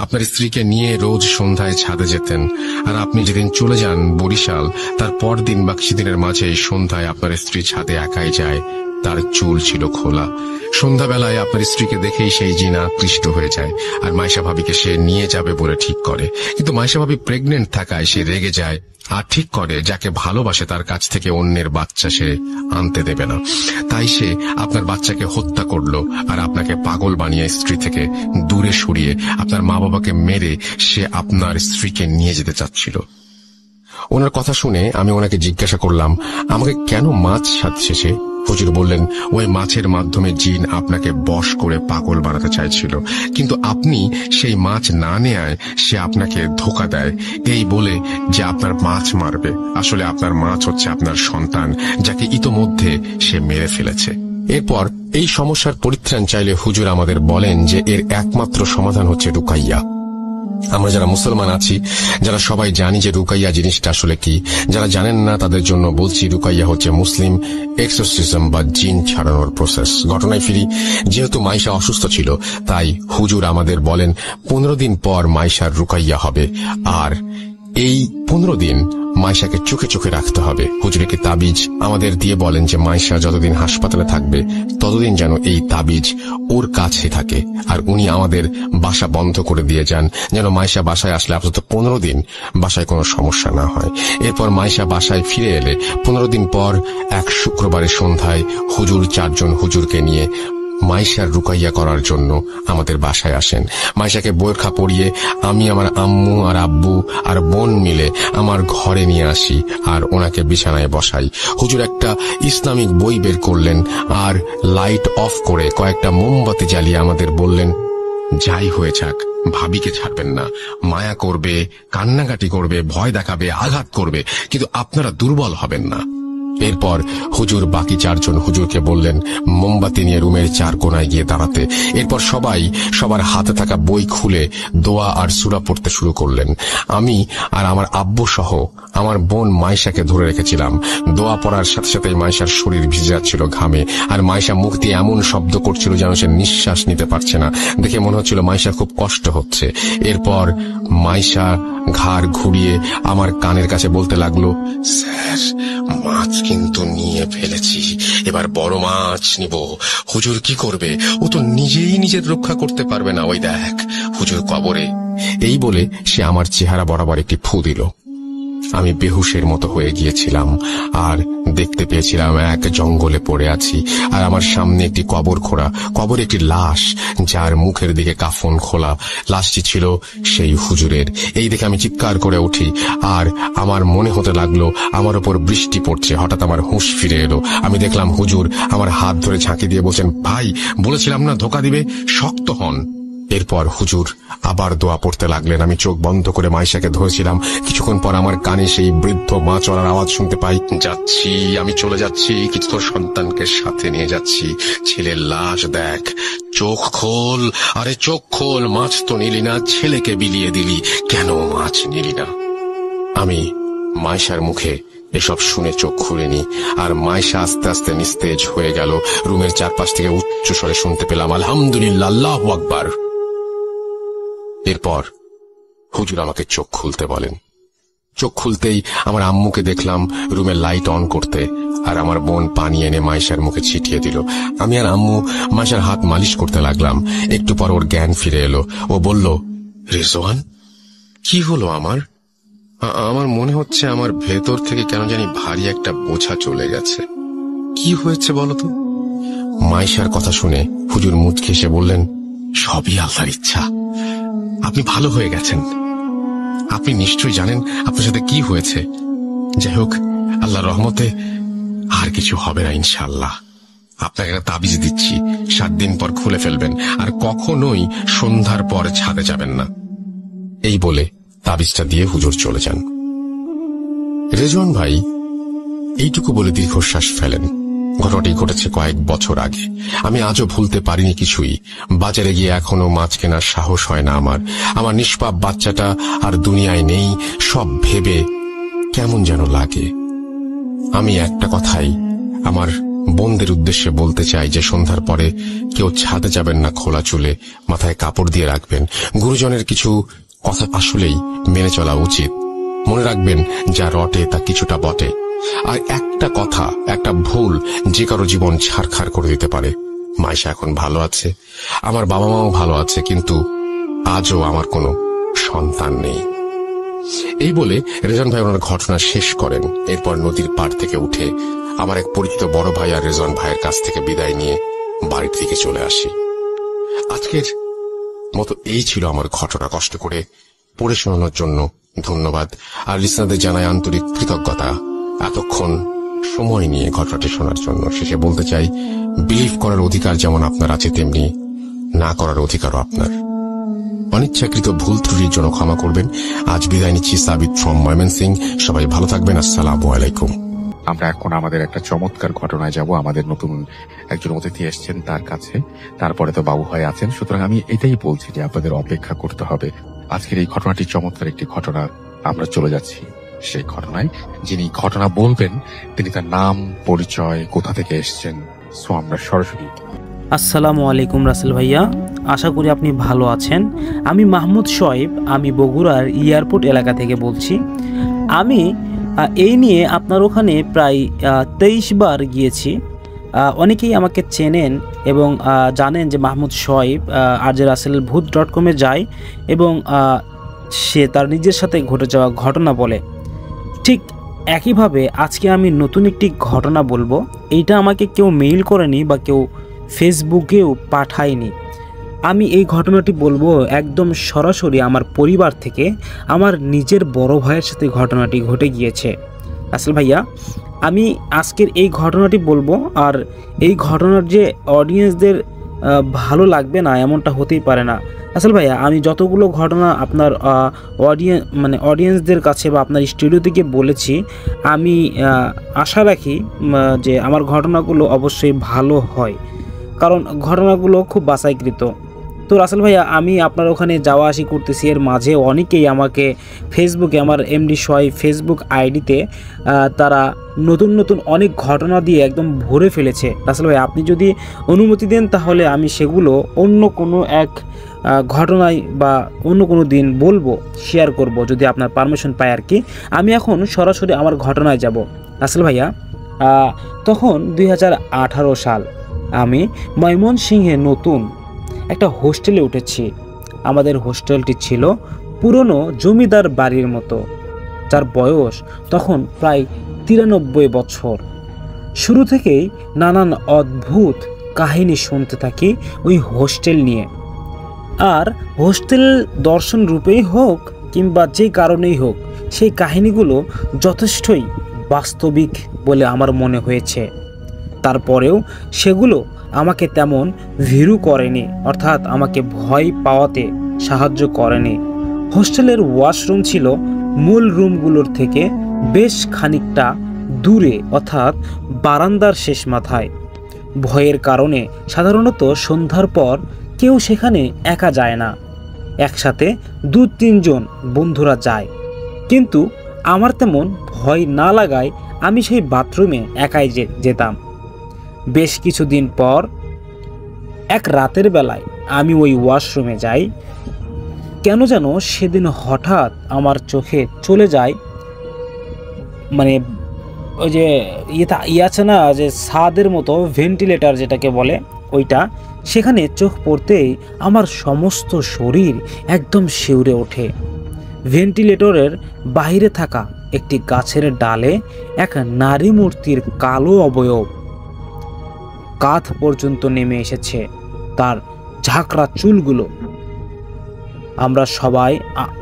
আপনার স্ত্রীকে নিয়ে রোজ সন্ধ্যায় ছাদে যেতেন, আর আপনি যেদিন চলে যান বরিশাল, তার পরদিন বা কিছুদিনের মাঝে সন্ধ্যায় আপনার স্ত্রী ছাদে একাই যায়। তার চুল ছিল খোলা। সন্ধ্যাবেলায় আপনার স্ত্রীকে দেখেই সেই জিন আকৃষ্ট হয়ে যায় আর মাইশা ভাবিকে সে নিয়ে যাবে বলে ঠিক করে। কিন্তু মাইশা ভাবি প্রেগনেন্ট থাকায় সে রেগে যায় আর ঠিক করে যাকে ভালোবাসে তার কাছ থেকে অন্যের বাচ্চা সে আনতে দেবে না। তাই সে আপনার বাচ্চাকে হত্যা করলো আর আপনাকে পাগল বানিয়ে স্ত্রী থেকে দূরে সরিয়ে আপনার মা বাবাকে মেরে সে আপনার স্ত্রীকে নিয়ে যেতে চাচ্ছিল। ওনার কথা শুনে আমি ওনাকে জিজ্ঞাসা করলাম আমাকে কেন মাছ সাজছে সে। হুজুর বললেন, ওই মাছের মাধ্যমে জিন আপনাকে বশ করে পাগল বানাতে চাইছিল, কিন্তু আপনি সেই মাছ না নেয়ায় সে আপনাকে ধোঁকা দেয় এই বলে যে আপনার মাছ মারবে। আসলে আপনার মাছ হচ্ছে আপনার সন্তান, যাকে ইতোমধ্যে সে মেরে ফেলেছে। এরপর এই সমস্যার পরিত্রাণ চাইলে হুজুর আমাদের বলেন যে এর একমাত্র সমাধান হচ্ছে রুকাইয়া। আমরা যারা মুসলমান আছি, যারা সবাই জানি যে রুকাইয়া জিনিসটা আসলে কি, যারা জানেন না তাদের জন্য বলছি, রুকাইয়া হচ্ছে মুসলিম এক্সোরসিজম বা জিন ছাড়ানোর প্রসেস। ঘটনায় ফিরি, যেহেতু মাইশা অসুস্থ ছিল তাই হুজুর আমাদের বলেন 15 দিন পর মাইশার রুকাইয়া হবে, আর এই 15 দিন মাইশাকে চোখে চোখে রাখতে হবে। হুজুর একটি তাবিজ আমাদের দিয়ে বলেন যে মাইশা যতদিন হাসপাতালে থাকবে ততদিন যেন এই তাবিজ ওর কাছে থাকে, আর উনি আমাদের বাসা বন্ধ করে দিয়ে যান যেন মাইশা বাসায় আসলে অন্তত 15 দিন বাসায় কোনো সমস্যা না হয়। এরপর মাইশা বাসায় ফিরে এলে 15 দিন পর এক শুক্রবারের সন্ধ্যায় হুজুর 4 জন হুজুরকে নিয়ে মাইশার রুকাইয়া করার জন্য আমাদের বাসায় আসেন। মাইশাকে বোরখা পরিয়ে আমি আমার আম্মু আর আব্বু আর বোন মিলে আমার ঘরে নিয়ে আসি আর ওনাকে বিছানায় বসাই। হুজুর একটা ইসলামিক বই বের করলেন আর লাইট অফ করে কয়েকটা মোমবাতি জ্বালিয়ে আমাদের বললেন, যাই হয়ে যাক ভাবিকে ছাড়বেন না। মায়া করবে, কান্নাকাটি করবে, ভয় দেখাবে, আঘাত করবে, কিন্তু আপনারা দুর্বল হবেন না। এরপর হুজুর বাকি 4 জন হুজুরকে বললেন মোমবাতি নিয়ে রুমের 4 কোণায় গিয়ে দাঁড়াতে। এরপর সবাই সবার হাতে থাকা বই খুলে দোয়া আর সূরা পড়তে শুরু করলেন। আমি আর আমার আব্বু সহ আমার বোন মাইশাকে ধরে রেখেছিলাম। দোয়া পড়ার সাথে সাথে মাইশার শরীর ভিজে যাচ্ছিল ঘামে, আর মাইশা মুখ দিয়ে এমন শব্দ করছিল যেন সে নিঃশ্বাস নিতে পারছে না। দেখে মনে হচ্ছিল মাইশার খুব কষ্ট হচ্ছে। এরপর মাইশা ঘাড় ঘুরিয়ে আমার কানের কাছে বলতে লাগলো, স্যার, মাছ কিন্তু নিয়ে ফেলেছি, এবার বড় মাছ নিব। হুজুর কি করবে? ও তো নিজেই নিজের রক্ষা করতে পারবে না, ওই দেখ হুজুর কবরে। এই বলে সে আমার চেহারা বরাবর একটি ফু দিল। আমি বেহুশের মতো হয়ে গিয়েছিলাম আর দেখতে পেয়েছিলাম এক জঙ্গলে পড়ে আছি, আর আমার সামনে একটি কবর খোঁড়া, কবর একটি লাশ যার মুখের দিকে কাফন খোলা। লাশটি ছিল সেই হুজুরের। এই দেখে আমি চিৎকার করে উঠি আর আমার মনে হতে লাগলো আমার উপর বৃষ্টি পড়ছে। হঠাৎ আমার হুঁশ ফিরে এলো। আমি দেখলাম হুজুর আমার হাত ধরে ঝাঁকি দিয়ে বলছেন, ভাই, বলেছিলাম না ধোঁকা দিবে, শক্ত হন। এরপর হুজুর আবার দোয়া পড়তে লাগলেন। আমি চোখ বন্ধ করে মাইশাকে ধরেছিলাম। কিছুক্ষণ পর আমার কানে সেই বৃদ্ধ মা চলার আওয়াজ শুনতে পাই, যাচ্ছি, আমি চলে যাচ্ছি, কিন্তু তোর সন্তানকে সাথে নিয়ে যাচ্ছি। ছেলের লাশ দেখ, চোখ খোল, আরে চোখ খোল, মাছ তো নিলি না, ছেলেকে বিলিয়ে দিলি, কেন মাছ নিলি না? আমি মাইশার মুখে এসব শুনে চোখ খুলিনি, আর মাইশা আস্তে আস্তে নিস্তেজ হয়ে গেল। রুমের চারপাশ থেকে উচ্চ স্বরে শুনতে পেলাম, আলহামদুলিল্লাহ, আল্লাহু আকবার। এরপর হুজুর আমাকে চোখ খুলতে বলেন। চোখ খুলতেই আমার আম্মুকে দেখলাম রুমে লাইট অন করতে, আর আমার বোন পানি এনে মাইশার মুখে ছিটিয়ে দিল। আমি আর আম্মু মাইশার হাত মালিশ করতে লাগলাম। একটু পর ওর জ্ঞান ফিরে এলো। ও বলল, রেজওয়ান, কি হলো আমার? আমার মনে হচ্ছে আমার ভেতর থেকে কেন জানি ভারী একটা বোঝা চলে গেছে। কি হয়েছে বলো তো? মাইশার কথা শুনে হুজুর মুচকে এসে বললেন, সবই আল্লাহর ইচ্ছা। আপনি ভালো হয়ে গেছেন। আপনি নিশ্চয়ই জানেন আপনার সাথে কি হয়েছে। যাই হোক, আল্লাহর রহমতে আর কিছু হবে না ইনশাআল্লাহ। আপনাকে একটা তাবিজ দিচ্ছি, 7 দিন পর খুলে ফেলবেন, আর কখনোই সন্ধ্যার পর ছাদে যাবেন না। এই বলে তাবিজটা দিয়ে হুজুর চলে যান। রেজওয়ান ভাই এইটুকু বলে দীর্ঘশ্বাস ফেলেন। ঘটনাটি ঘটেছে কয়েক বছর আগে। আমি আজও ভুলতে পারিনি কিছুই। বাজারে গিয়ে এখনো মাছ কেনার সাহস হয় না আমার। আমার নিষ্পাপ বাচ্চাটা আর দুনিয়ায় নেই, সব ভেবে কেমন যেন লাগে। আমি একটা কথাই আমার বোনদের উদ্দেশ্যে বলতে চাই যে সন্ধ্যার পরে কেউ ছাদে যাবেন না খোলা চুলে, মাথায় কাপড় দিয়ে রাখবেন। গুরুজনের কিছু কথা আসলেই মেনে চলা উচিত। মনে রাখবেন, যা রটে তা কিছুটা বটে। আর একটা কথা, একটা ভুল যে কারো জীবন ছারখার করে দিতে পারে। মাইশা এখন ভালো আছে, আমার বাবা মাও ভালো আছে, কিন্তু আজও আমার কোনো সন্তান নেই। এই বলে রেজওয়ান ভাই ওনার ঘটনা শেষ করেন। এরপর নদীর পাড় থেকে উঠে আমার এক পরিচিত বড় ভাই আর রেজওয়ান ভাইয়ের কাছ থেকে বিদায় নিয়ে বাড়ির দিকে চলে আসি। আজকের মতো এই ছিল আমার ঘটনা। কষ্ট করে পড়ে শোনানোর জন্য ধন্যবাদ, আর লিসনারদের জানাই আন্তরিক কৃতজ্ঞতা এতক্ষণ সময় নিয়ে ঘটনাটি শোনার জন্য। শেষে বলতে চাই, বিলিভ করার অধিকার যেমন আপনার আছে, তেমনি না করার অধিকারও আপনার। অনিচ্ছাকৃত ভুল ত্রুটির জন্য ক্ষমা করবেন। আজ বিদায় নিচ্ছি সাবিত ফ্রম ময়মনসিং। সবাই ভালো থাকবেন। আসসালামু আলাইকুম। আমরা এখন আমাদের একটা চমৎকার ঘটনায় যাব। আমাদের নতুন একজন অতিথি এসছেন তার কাছে, তারপরে তো বাবু ভাই আছেন। সুতরাং আমি এটাই বলছি যে আপনাদের অপেক্ষা করতে হবে। আজকের এই ঘটনাটি চমৎকার একটি ঘটনা। আমরা চলে যাচ্ছি সেই ঘটনায়। যিনি ঘটনা বলবেন তিনি তার নাম, পরিচয়, কোথা থেকে এসছেন, সো আমরা সরাসরি। আসসালামু আলাইকুম রাসেল ভাইয়া, আশা করি আপনি ভালো আছেন। আমি মাহমুদ শোয়েব, আমি বগুড়ার এয়ারপোর্ট এলাকা থেকে বলছি। আমি এই নিয়ে আপনার ওখানে প্রায় 23 বার গিয়েছি। অনেকেই আমাকে চেনেন এবং জানেন যে মাহমুদ শোয়েব আরজে রাসেল ভূত.com যায় এবং সে তার নিজের সাথে ঘটে যাওয়া ঘটনা বলে। ঠিক একইভাবে আজকে আমি নতুন একটি ঘটনা বলবো। এইটা আমাকে কেউ মেইল করেনি বা কেউ ফেসবুকেও পাঠায়নি। আমি এই ঘটনাটি বলবো একদম সরাসরি আমার পরিবার থেকে। আমার নিজের বড় ভাইয়ের সাথে ঘটনাটি ঘটে গিয়েছে। রাসেল ভাইয়া, আমি আজকের এই ঘটনাটি বলবো, আর এই ঘটনার যে অডিয়েন্সদের ভালো লাগবে না এমনটা হতেই পারে না। রাসেল ভাইয়া, আমি যতগুলো ঘটনা আপনার অডিয়েন্সদের কাছে বা আপনার স্টুডিও থেকে বলেছি, আমি আশা রাখি যে আমার ঘটনাগুলো অবশ্যই ভালো হয়, কারণ ঘটনাগুলো খুব বাছাইকৃত। তো রাসেল ভাইয়া, আমি আপনার ওখানে যাওয়া আসি করতেছি, এর মাঝে অনেকেই আমাকে ফেসবুকে, আমার এমডি শোয়েব ফেসবুক আইডিতে তারা নতুন নতুন অনেক ঘটনা দিয়ে একদম ভরে ফেলেছে। রাসেল ভাই, আপনি যদি অনুমতি দেন তাহলে আমি সেগুলো অন্য কোনো এক ঘটনায় বা অন্য কোনো দিন বলবো, শেয়ার করব, যদি আপনার পারমিশন পাই আর কি। আমি এখন সরাসরি আমার ঘটনায় যাব। রাসেল ভাইয়া, তখন 2018 সাল, আমি ময়মনসিংহে নতুন একটা হোস্টেলে উঠেছি। আমাদের হোস্টেলটি ছিল পুরনো জমিদার বাড়ির মতো, যার বয়স তখন প্রায় 93 বছর। শুরু থেকেই নানান অদ্ভুত কাহিনী শুনতে থাকি ওই হোস্টেল নিয়ে। আর হোস্টেল দর্শন রূপেই হোক কিংবা যে কারণেই হোক, সেই কাহিনীগুলো যথেষ্টই বাস্তবিক বলে আমার মনে হয়েছে। তারপরেও সেগুলো আমাকে তেমন ভীরু করেনি, অর্থাৎ আমাকে ভয় পাওয়াতে সাহায্য করেনি। হোস্টেলের ওয়াশরুম ছিল মূল রুমগুলোর থেকে বেশ খানিকটা দূরে, অর্থাৎ বারান্দার শেষ মাথায়। ভয়ের কারণে সাধারণত সন্ধ্যার পর কেউ সেখানে একা যায় না, একসাথে 2-3 জন বন্ধুরা যায়। কিন্তু আমার তেমন ভয় না লাগায় আমি সেই বাথরুমে একাই যেতাম। বেশ কিছুদিন পর এক রাতের বেলায় আমি ওই ওয়াশরুমে যাই। কেন যেন সেদিন হঠাৎ আমার চোখে চলে যায়, মানে ওই যে ইয়ে আছে না, যে ছাদের মতো ভেন্টিলেটর যেটাকে বলে ওইটা, সেখানে চোখ পড়তেই আমার সমস্ত শরীর একদম শিউরে ওঠে। ভেন্টিলেটরের বাইরে থাকা একটি গাছের ডালে এক নারী মূর্তির কালো অবয়ব কাঁধ পর্যন্ত নেমে এসেছে, তার ঝাঁকড়া চুলগুলো। আমরা সবাই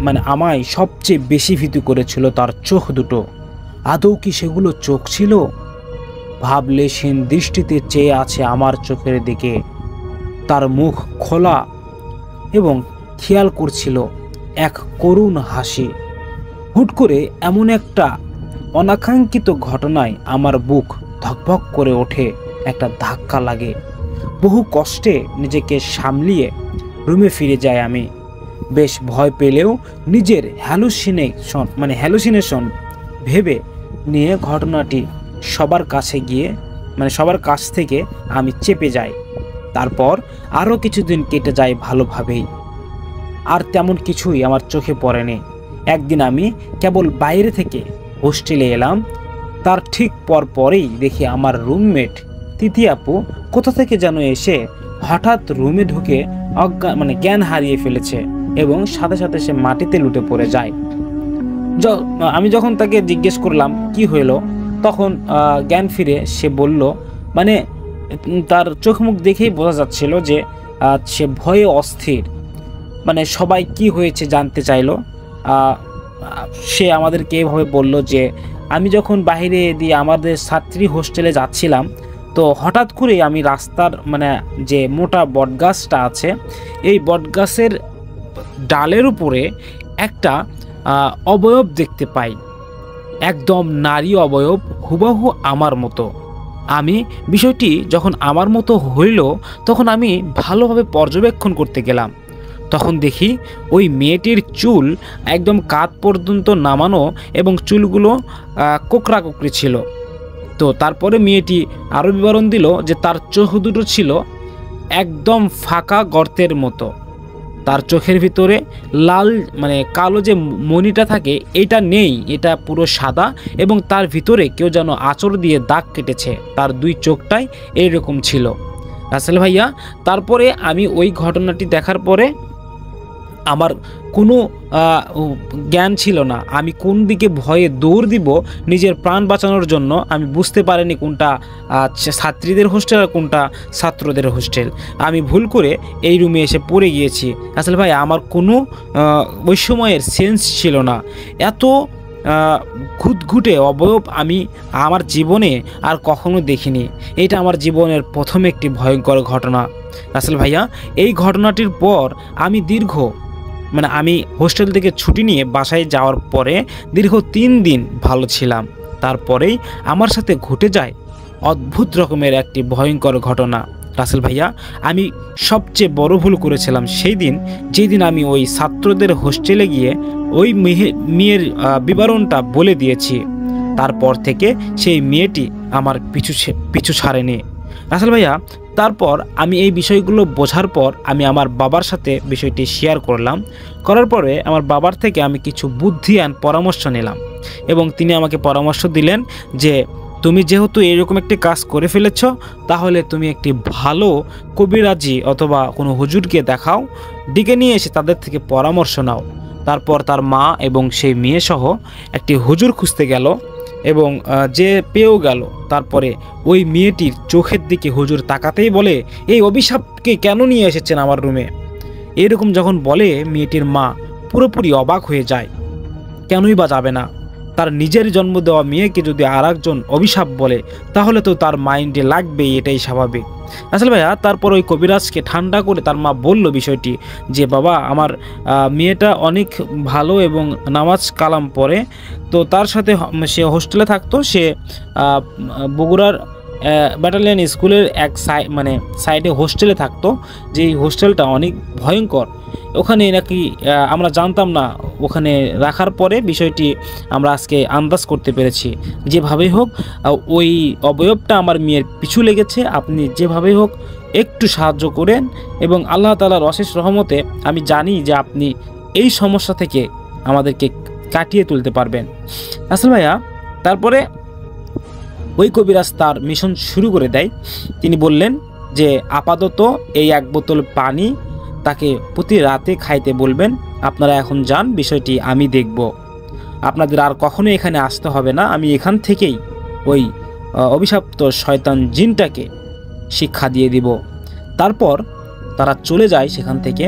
মানে আমায় সবচেয়ে বেশি ভীতু করেছিল তার চোখ দুটো। আদৌ কি সেগুলো চোখ ছিল? ভাবলেশহীন দৃষ্টিতে চেয়ে আছে আমার চোখের দিকে। তার মুখ খোলা এবং খেয়াল করছিল এক করুণ হাসি। হুট করে এমন একটা অনাকাঙ্ক্ষিত ঘটনায় আমার বুক ধকভক করে ওঠে, একটা ধাক্কা লাগে। বহু কষ্টে নিজেকে সামলিয়ে রুমে ফিরে যাই আমি। বেশ ভয় পেলেও নিজের হ্যালুসিনেশন ভেবে নিয়ে ঘটনাটি সবার কাছ থেকে আমি চেপে যাই। তারপর আরও কিছুদিন কেটে যায় ভালোভাবেই, আর তেমন কিছুই আমার চোখে পড়েনি। একদিন আমি কেবল বাইরে থেকে হোস্টেলে এলাম, তার ঠিক পরেই দেখি আমার রুমমেট তিথি আপু কোথা থেকে যেন এসে হঠাৎ রুমে ঢুকে জ্ঞান হারিয়ে ফেলেছে এবং সাথে সাথে সে মাটিতে লুটে পড়ে যায়। আমি যখন তাকে জিজ্ঞেস করলাম কি হলো, তখন জ্ঞান ফিরে সে বলল, মানে তার চোখ মুখ দেখেই বোঝা যাচ্ছিল যে সে ভয়ে অস্থির। মানে সবাই কি হয়েছে জানতে চাইলো। সে আমাদেরকে এভাবে বলল যে আমি যখন বাইরে দিয়ে আমাদের ছাত্রী হোস্টেলে যাচ্ছিলাম, তো হঠাৎ করে আমি রাস্তার যে মোটা বটগাছটা আছে, এই বটগাছের ডালের উপরে একটা অবয়ব দেখতে পাই, একদম নারী অবয়ব, হুবহু আমার মতো। আমি বিষয়টি যখন আমার মতো হইল, তখন আমি ভালোভাবে পর্যবেক্ষণ করতে গেলাম। তখন দেখি ওই মেয়েটির চুল একদম কাঁধ পর্যন্ত নামানো এবং চুলগুলো কোকড়াকোকড়ি ছিল। তো তারপরে মেয়েটি আরও বিবরণ দিল যে তার চোখ দুটো ছিল একদম ফাঁকা গর্তের মতো। তার চোখের ভিতরে লাল কালো যে মণিটা থাকে এটা নেই, এটা পুরো সাদা, এবং তার ভিতরে কেউ যেন আঁচড় দিয়ে দাগ কেটেছে। তার দুই চোখটাই এইরকম ছিল। রাসেল ভাইয়া, তারপরে আমি ওই ঘটনাটি দেখার পরে আমার কোনো জ্ঞান ছিল না, আমি কোন দিকে ভয়ে দৌড় দিব নিজের প্রাণ বাঁচানোর জন্য। আমি বুঝতে পারিনি কোনটা ছাত্রীদের হোস্টেল আর কোনটা ছাত্রদের হোস্টেল। আমি ভুল করে এই রুমে এসে পড়ে গিয়েছি। আসলে ভাই আমার কোনো ওই সময়ের সেন্স ছিল না। এত ঘুটঘুটে অবয়ব আমি আমার জীবনে আর কখনো দেখিনি। এটা আমার জীবনের প্রথম একটি ভয়ঙ্কর ঘটনা। রাসেল ভাইয়া, এই ঘটনাটির পর আমি আমি হোস্টেল থেকে ছুটি নিয়ে বাসায় যাওয়ার পরে দীর্ঘ 3 দিন ভালো ছিলাম। তারপরেই আমার সাথে ঘটে যায় অদ্ভুত রকমের একটি ভয়ঙ্কর ঘটনা। রাসেল ভাইয়া, আমি সবচেয়ে বড় ভুল করেছিলাম সেই দিন, যেদিন আমি ওই ছাত্রদের হোস্টেলে গিয়ে ওই মেয়ের বিবরণটা বলে দিয়েছি। তারপর থেকে সেই মেয়েটি আমার পিছু ছাড়েনি। রাসেল ভাইয়া, তারপর আমি এই বিষয়গুলো বোঝার পর আমি আমার বাবার সাথে বিষয়টি শেয়ার করলাম। করার পরে আমার বাবার থেকে আমি কিছু বুদ্ধি পরামর্শ নিলাম, এবং তিনি আমাকে পরামর্শ দিলেন যে তুমি যেহেতু এরকম একটি কাজ করে ফেলেছ, তাহলে তুমি একটি ভালো কবিরাজি অথবা কোনো হুজুরকে দেখাও, ডেকে নিয়ে এসে তাদের থেকে পরামর্শ নাও। তারপর তার মা এবং সেই মেয়ে সহ একটি হুজুর খুঁজতে গেল এবং যে পেয়েও গেল। তারপরে ওই মেয়েটির চোখের দিকে হুজুর তাকাতেই বলে, এই অভিশাপকে কেন নিয়ে এসেছেন আমার রুমে? এরকম যখন বলে, মেয়েটির মা পুরোপুরি অবাক হয়ে যায়। কেনই বা যাবে না? তার নিজের জন্ম দেওয়া মেয়েকে যদি আর একজন অভিশাপ বলে, তাহলে তো তার মাইন্ডে লাগবেই, এটাই স্বাভাবিক। আসলে ভাইয়া, তারপর ওই কবিরাজকে ঠান্ডা করে তার মা বলল বিষয়টি, যে বাবা, আমার মেয়েটা অনেক ভালো এবং নামাজ কালাম পড়ে, তো তার সাথে সে হোস্টেলে থাকতো। সে বগুড়ার ব্যাটালিয়ন স্কুলের এক সাইডে হোস্টেলে থাকতো, যেই হোস্টেলটা অনেক ভয়ঙ্কর। ওখানে নাকি আমরা জানতাম না, ওখানে রাখার পরে বিষয়টি আমরা আজকে আন্দাজ করতে পেরেছি। যেভাবেই হোক ওই অবয়বটা আমার মেয়ের পিছু লেগেছে। আপনি যেভাবেই হোক একটু সাহায্য করেন, এবং আল্লাহ তাআলার অশেষ রহমতে আমি জানি যে আপনি এই সমস্যা থেকে আমাদেরকে কাটিয়ে তুলতে পারবেন। রাসেল ভাইয়া তারপরে ওই কবিরাজ তার মিশন শুরু করে দেয়। তিনি বললেন যে আপাতত এই 1 বোতল পানি তাকে প্রতি রাতে খাইতে বলবেন। আপনারা এখন যান, বিষয়টি আমি দেখব, আপনাদের আর কখনো এখানে আসতে হবে না, আমি এখান থেকেই ওই অভিশপ্ত শয়তান জিনটাকে শিক্ষা দিয়ে দিব। তারপর তারা চলে যায় সেখান থেকে।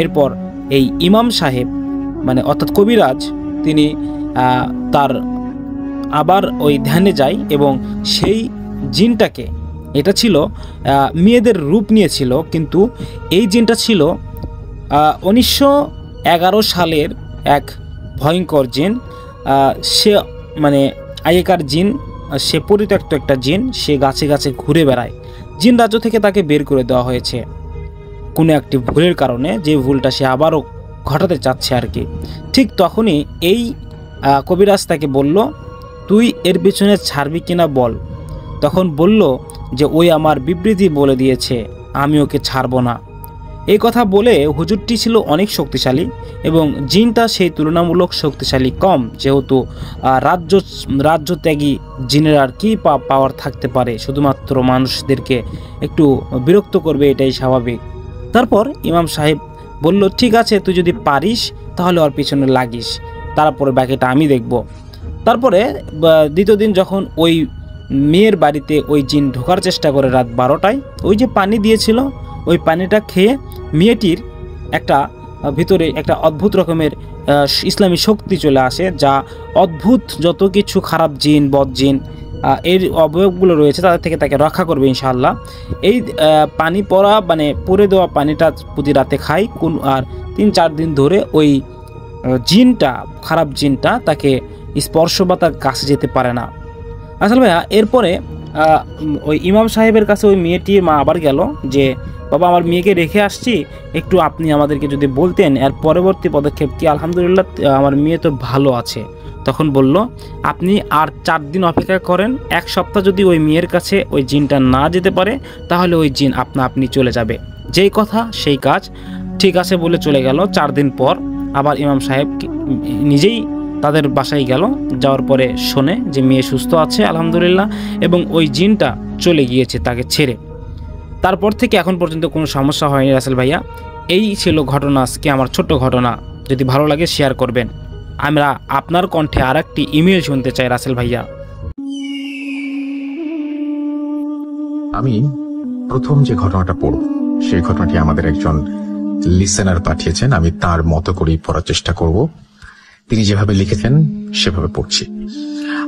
এরপর এই ইমাম সাহেব মানে অর্থাৎ কবিরাজ তিনি তার আবার ওই ধ্যানে যায় এবং সেই জিনটাকে, এটা ছিল মেয়েদের রূপ নিয়েছিল, কিন্তু এই জিনটা ছিল 1911 সালের এক ভয়ঙ্কর জিন। সে মানে আগেকার জিন, সে পরিত্যক্ত একটা জিন, সে গাছে গাছে ঘুরে বেড়ায়। জিন রাজ্য থেকে তাকে বের করে দেওয়া হয়েছে কোনো একটি ভুলের কারণে, যে ভুলটা সে আবারও ঘটাতে চাচ্ছে আর কি। ঠিক তখনই এই কবিরাজ তাকে বলল, তুই এর পিছনে ছাড়বি কিনা বল। তখন বলল যে ওই আমার বিবৃতি বলে দিয়েছে, আমি ওকে ছাড়বো না। এই কথা বলে হুজুরটি ছিল অনেক শক্তিশালী এবং জিনটা সেই তুলনামূলক শক্তিশালী কম, যেহেতু রাজ্যত্যাগী জিনের আর কি পাওয়ার থাকতে পারে, শুধুমাত্র মানুষদেরকে একটু বিরক্ত করবে, এটাই স্বাভাবিক। তারপর ইমাম সাহেব বলল, ঠিক আছে, তুই যদি পারিস তাহলে ওর পিছনে লাগিস, তারপরে বাকিটা আমি দেখব। তারপরে দ্বিতীয় দিন যখন ওই মেয়ের বাড়িতে ওই জিন ঢোকার চেষ্টা করে রাত 12টায়, ওই যে পানি দিয়েছিল ওই পানিটা খেয়ে মেয়েটির একটা ভিতরে একটা অদ্ভুত রকমের ইসলামী শক্তি চলে আসে, যা অদ্ভুত যত কিছু খারাপ জিন বদ জিন এর অবয়বগুলো রয়েছে তাদের থেকে তাকে রক্ষা করবে ইনশাআল্লাহ। এই পানি পড়া মানে পরে দেওয়া পানিটা প্রতি রাতে খায় আর 3-4 দিন ধরে ওই জিনটা, খারাপ জিনটা তাকে স্পর্শ বা তার কাছে যেতে পারে না। আসলে ভাইয়া এরপরে ওই ইমাম সাহেবের কাছে ওই মেয়েটির মা আবার গেল যে, বাবা আমার মেয়েকে রেখে আসছি, একটু আপনি আমাদেরকে যদি বলতেন এর পরবর্তী পদক্ষেপ কি। আলহামদুলিল্লাহ আমার মেয়ে তো ভালো আছে। তখন বলল, আপনি আর 4 দিন অপেক্ষা করেন, 1 সপ্তাহ যদি ওই মেয়ের কাছে ওই জিনটা না যেতে পারে তাহলে ওই জিন আপনি চলে যাবে। যেই কথা সেই কাজ। ঠিক আছে বলে চলে গেল। 4 দিন পর আবার ইমাম সাহেব নিজেই তাদের বাসায় গেল। যাওয়ার পরে শোনে যে মেয়ে সুস্থ আছে আলহামদুলিল্লাহ এবং ওই জিনটা চলে গিয়েছে তাকে ছেড়ে। তারপর থেকে এখন পর্যন্ত কোনো সমস্যা হয়নি রাসেল ভাইয়া। এই ছিল ঘটনা, আজকে আমার ছোট্ট ঘটনা। যদি ভালো লাগে শেয়ার করবেন। আমরা আপনার কণ্ঠে আর একটি ইমেল শুনতে চাই রাসেল ভাইয়া। আমি প্রথম যে ঘটনাটা পড়ব সেই ঘটনাটি আমাদের একজন লিসেনার পাঠিয়েছেন। আমি তার মতো করেই পড়ার চেষ্টা করব। তিনি যেভাবে লিখেছেন সেভাবে পড়ছি।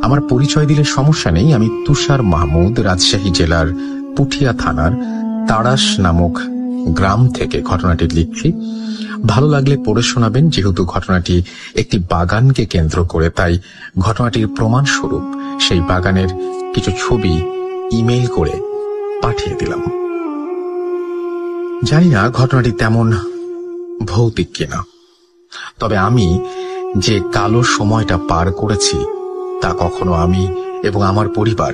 আমার পরিচয় দিলে সমস্যা নেই। আমি তুষার মাহমুদ, রাজশাহী জেলার পুঠিয়া থানার তাড়াশ নামক গ্রাম থেকে ঘটনাটি লিখছি। ভালো লাগলে পড়ে শোনাবেন। যেহেতু ঘটনাটি একটি বাগানকে কেন্দ্র করে, তাই ঘটনাটির প্রমাণস্বরূপ সেই বাগানের কিছু ছবি ইমেইল করে পাঠিয়ে দিলাম। জানি না ঘটনাটি তেমন ভৌতিক কিনা, তবে আমি যে কালো সময়টা পার করেছি তা কখনো আমি এবং আমার পরিবার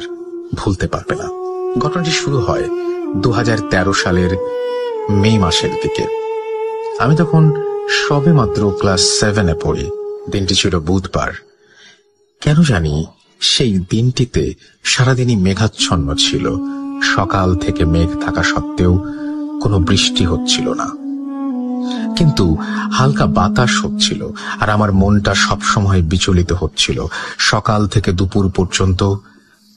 ভুলতে পারবে না। ঘটনাটি শুরু হয় 2013 সালের মে মাসের দিকে। আমি তখন সবেমাত্র ক্লাস 7-এ পড়ি। দিনটি ছিল বুধবার। কেন জানি সেই দিনটিতে সারাদিনই মেঘাচ্ছন্ন ছিল। সকাল থেকে মেঘ থাকা সত্ত্বেও কোনো বৃষ্টি হচ্ছিল না, কিন্তু হালকা বাতাস হচ্ছিল আর আমার মনটা সবসময় বিচলিত হচ্ছিল। সকাল থেকে দুপুর পর্যন্ত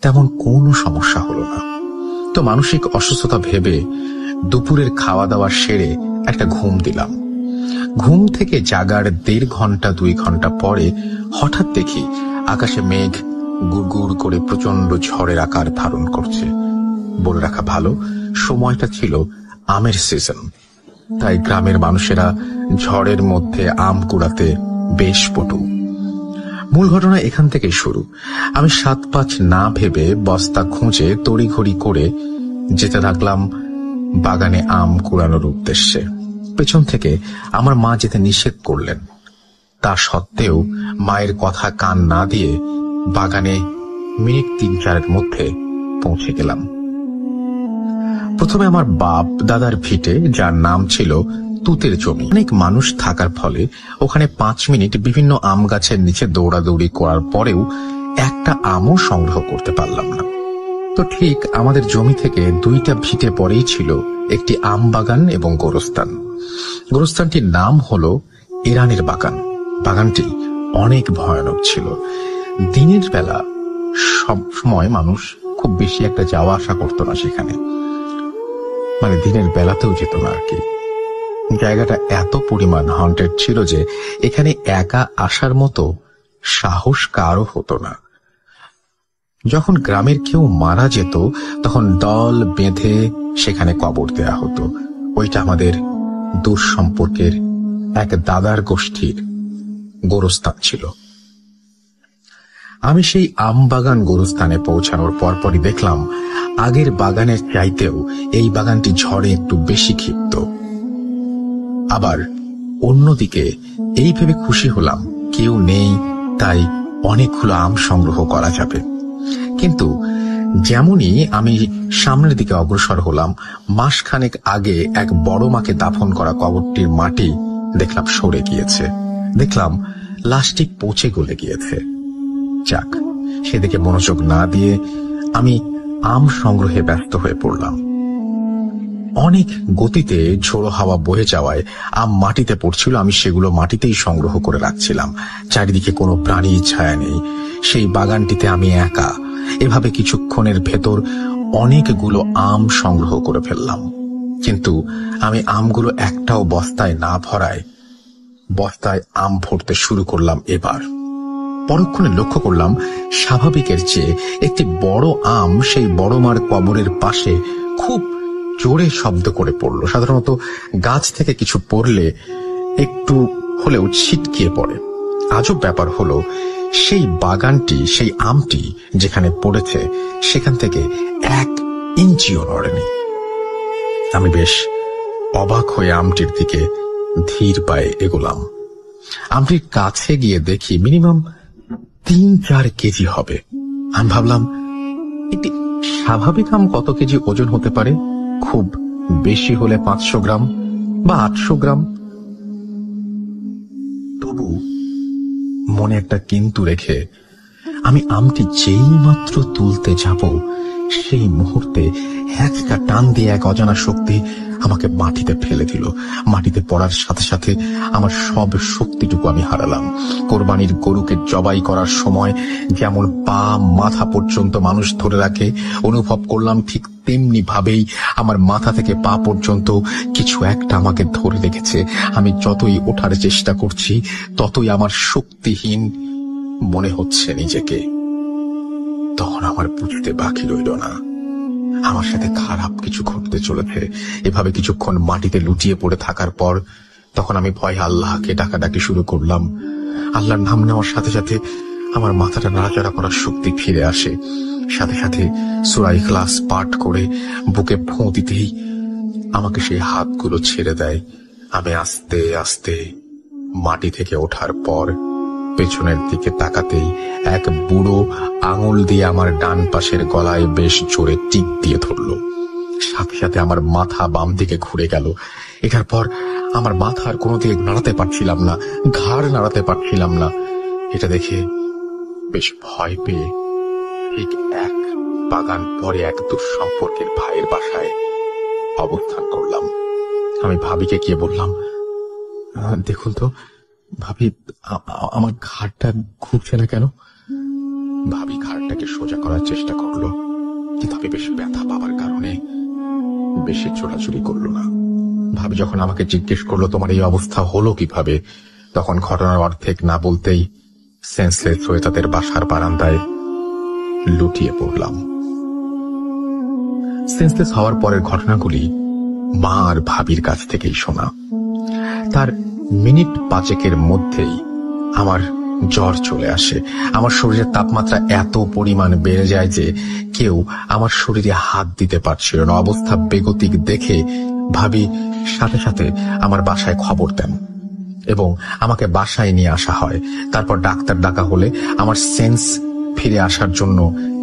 তেমন কোনো সমস্যা হলো না। তো মানসিক অসুস্থতা ভেবে দুপুরের খাওয়া দাওয়া সেরে একটা ঘুম দিলাম। ঘুম থেকে জাগার 1.5 ঘন্টা 2 ঘন্টা পরে হঠাৎ দেখি আকাশে মেঘ গুড়গুড় করে প্রচন্ড ঝড়ের আকার ধারণ করছে। বলে রাখা ভালো, সময়টা ছিল আমের সিজন, তাই গ্রামের মানুষেরা ঝড়ের মধ্যে আম কুড়াতে বেশ পটু। মূল ঘটনা এখান থেকে শুরু। আমি 7-5 না ভেবে বস্তা খুঁজে তড়িঘড়ি করে যেতে লাগলাম বাগানে আম কুড়ানোর উদ্দেশ্যে। পেছন থেকে আমার মা যেতে নিষেধ করলেন। তা সত্ত্বেও মায়ের কথা কান না দিয়ে বাগানে মিনিট 3-4-এর মধ্যে পৌঁছে গেলাম। প্রথমে আমার বাপ দাদার ভিটে, যার নাম ছিল তুতের জমি। অনেক মানুষ থাকার ফলে ওখানে 5 মিনিট বিভিন্ন আম গাছের নিচে দৌড়াদৌড়ি করার পরেও একটা আমও সংগ্রহ করতে পারলাম না। তো ঠিক আমাদের জমি থেকে 2টা ভিটে পরেই ছিল একটি আম বাগান এবং গোরস্থান। গোরস্থানটির নাম হলো ইরানের বাগান। বাগানটি অনেক ভয়ানক ছিল। দিনের বেলা সব সময় মানুষ খুব বেশি একটা যাওয়া আসা করতো না সেখানে, মানে দিনের বেলাতেও যেত না আর কি। জায়গাটা এত পরিমাণ হন্টেড ছিল যে এখানে একা আসার মতো সাহস কারও হতো না। যখন গ্রামের কেউ মারা যেত তখন দল বেঁধে সেখানে কবর দেয়া হতো। ওইটা আমাদের দূর সম্পর্কের এক দাদার গোষ্ঠীর গোরস্থান ছিল। আমি সেই আম বাগান গোরস্থানে পৌঁছানোর পরপরই দেখলাম আগের বাগানের চাইতেও এই বাগানটি ঝড়ে একটু বেশি ক্ষিপ্ত। আবার অন্যদিকে এই ভেবে খুশি হলাম কেউ নেই, তাই অনেকগুলো আম সংগ্রহ করা যাবে। কিন্তু যেমনই আমি সামনের দিকে অগ্রসর হলাম, মাসখানেক আগে এক বড় মাকে দাফন করা কবরটির মাটি দেখলাম সরে গিয়েছে। দেখলাম লাশটি পচে গলে গিয়েছে। যাক, সেদিকে মনোযোগ না দিয়ে আমি আম সংগ্রহে ব্যস্ত হয়ে পড়লাম। অনেক গতিতে ঝোড়ো হাওয়া বয়ে যাওয়ায় আম মাটিতে পড়ছিল। আমি সেগুলো মাটিতেই সংগ্রহ করে রাখছিলাম। চারিদিকে কোনো প্রাণীর ছায়া নেই। সেই বাগানটিতে আমি একা। এভাবে কিছুক্ষণের ভেতর অনেকগুলো আম সংগ্রহ করে ফেললাম। কিন্তু আমি আমগুলো একটাও বস্তায় না ভরায় বস্তায় আম ভরতে শুরু করলাম। এবার পরক্ষণে লক্ষ্য করলাম স্বাভাবিকের চেয়ে একটি বড় আম সেই বড় মার কবরের পাশে খুব জোরে শব্দ করে পড়ল। সাধারণত গাছ থেকে কিছু পড়লে একটু হলেও ছিটকিয়ে পড়ে। আজব ব্যাপার হলো সেই বাগানটি, সেই আমটি যেখানে পড়েছে সেখান থেকে 1 ইঞ্চিও নড়েনি। আমি বেশ অবাক হয়ে আমটির দিকে ধীর পায়ে এগোলাম। আমটির কাছে গিয়ে দেখি মিনিমাম 3-4 কেজি হবে। আমি ভাবলাম একটি স্বাভাবিক আম কত কেজি ওজন হতে পারে? খুব বেশি হলে 500 গ্রাম বা 800 গ্রাম। তবু মনে একটা কিন্তু রেখে আমি আমটি যেই মাত্র তুলতে যাব সেই মুহূর্তে একটা টান দিয়ে এক অজানা শক্তি আমাকে মাটিতে ফেলে দিল। মাটিতে পড়ার সাথে সাথে আমার সব শক্তিটুকু আমি হারালাম। কোরবানির গরুকে জবাই করার সময় যেমন পা মাথা পর্যন্ত মানুষ ধরে রাখে, অনুভব করলাম ঠিক তেমনি ভাবেই আমার মাথা থেকে পা পর্যন্ত কিছু একটা আমাকে ধরে রেখেছে। আমি যতই ওঠার চেষ্টা করছি ততই আমার শক্তিহীন মনে হচ্ছে নিজেকে। তখন আমার বুঝতে বাকি রইল না আমার সাথে খারাপ কিছু ঘটতে চলেছে। এভাবে কিছুক্ষণ মাটিতে লুটিয়ে পড়ে থাকার পর তখন আমি ভয়ে আল্লাহকে ডাকাডাকি শুরু করলাম। আল্লাহর নাম নেওয়ার সাথে সাথে আমার মাথাটা নাড়াচাড়া করার শক্তি ফিরে আসে। সাথে সাথে সূরা ইখলাস পাঠ করে বুকে ফোঁ দিতেই আমাকে সেই হাতগুলো ছেড়ে দেয়। আমি আস্তে আস্তে মাটি থেকে ওঠার পর পেছনের দিকে তাকাতেই এক বুড়ো আঙুল দিয়ে আমার ডান পাশের গলায় বেশ জোরে টিপ দিয়ে ধরল। সাথে সাথে আমার মাথা বাম দিকে ঘুরে গেল। এটার পর আমার মাথা আর কোনো দিকে নাড়াতে পারছিলাম না, ঘাড় নাড়াতে পারছিলাম না। এটা দেখে বেশ ভয় পেয়ে ঠিক 1 বাগান পরে এক দূর সম্পর্কের ভাইয়ের বাসায় অবস্থান করলাম। আমি ভাবিকে গিয়ে বললাম, দেখুন তো ভাবি, আমার ঘাড়টা ঘুরছে না কেন? ভাবি ঘাড়টাকে সোজা করার চেষ্টা করলো, কিন্তু আমি বেশ ব্যথা পাওয়ার কারণে বেশি চোরাচুরি করলো না। ভাবি যখন আমাকে জিজ্ঞেস করলো তোমার এই অবস্থা হলো কিভাবে, তখন ঘটনার অর্ধেক না বলতেই সেন্সলেস হয়ে তাদের বাসার বারান্দায় লুটিয়ে পড়লাম। সেন্সলেস হওয়ার পরের ঘটনাগুলি মা আর ভাবির কাছ থেকেই শোনা। তার মিনিট 5 মধ্যেই আমার জ্বর চলে আসে। আমার শরীরের তাপমাত্রা এত পরিমাণ বেড়ে যায় যে কেউ আমার শরীরে হাত দিতে পারছিল না। অবস্থা বেগতিক দেখে ভাবি সাথে সাথে আমার বাসায় খবর দেন এবং আমাকে বাসায় নিয়ে আসা হয়। তারপর ডাক্তার ডাকা হলে আমার সেন্স ফিরে আসার জন্য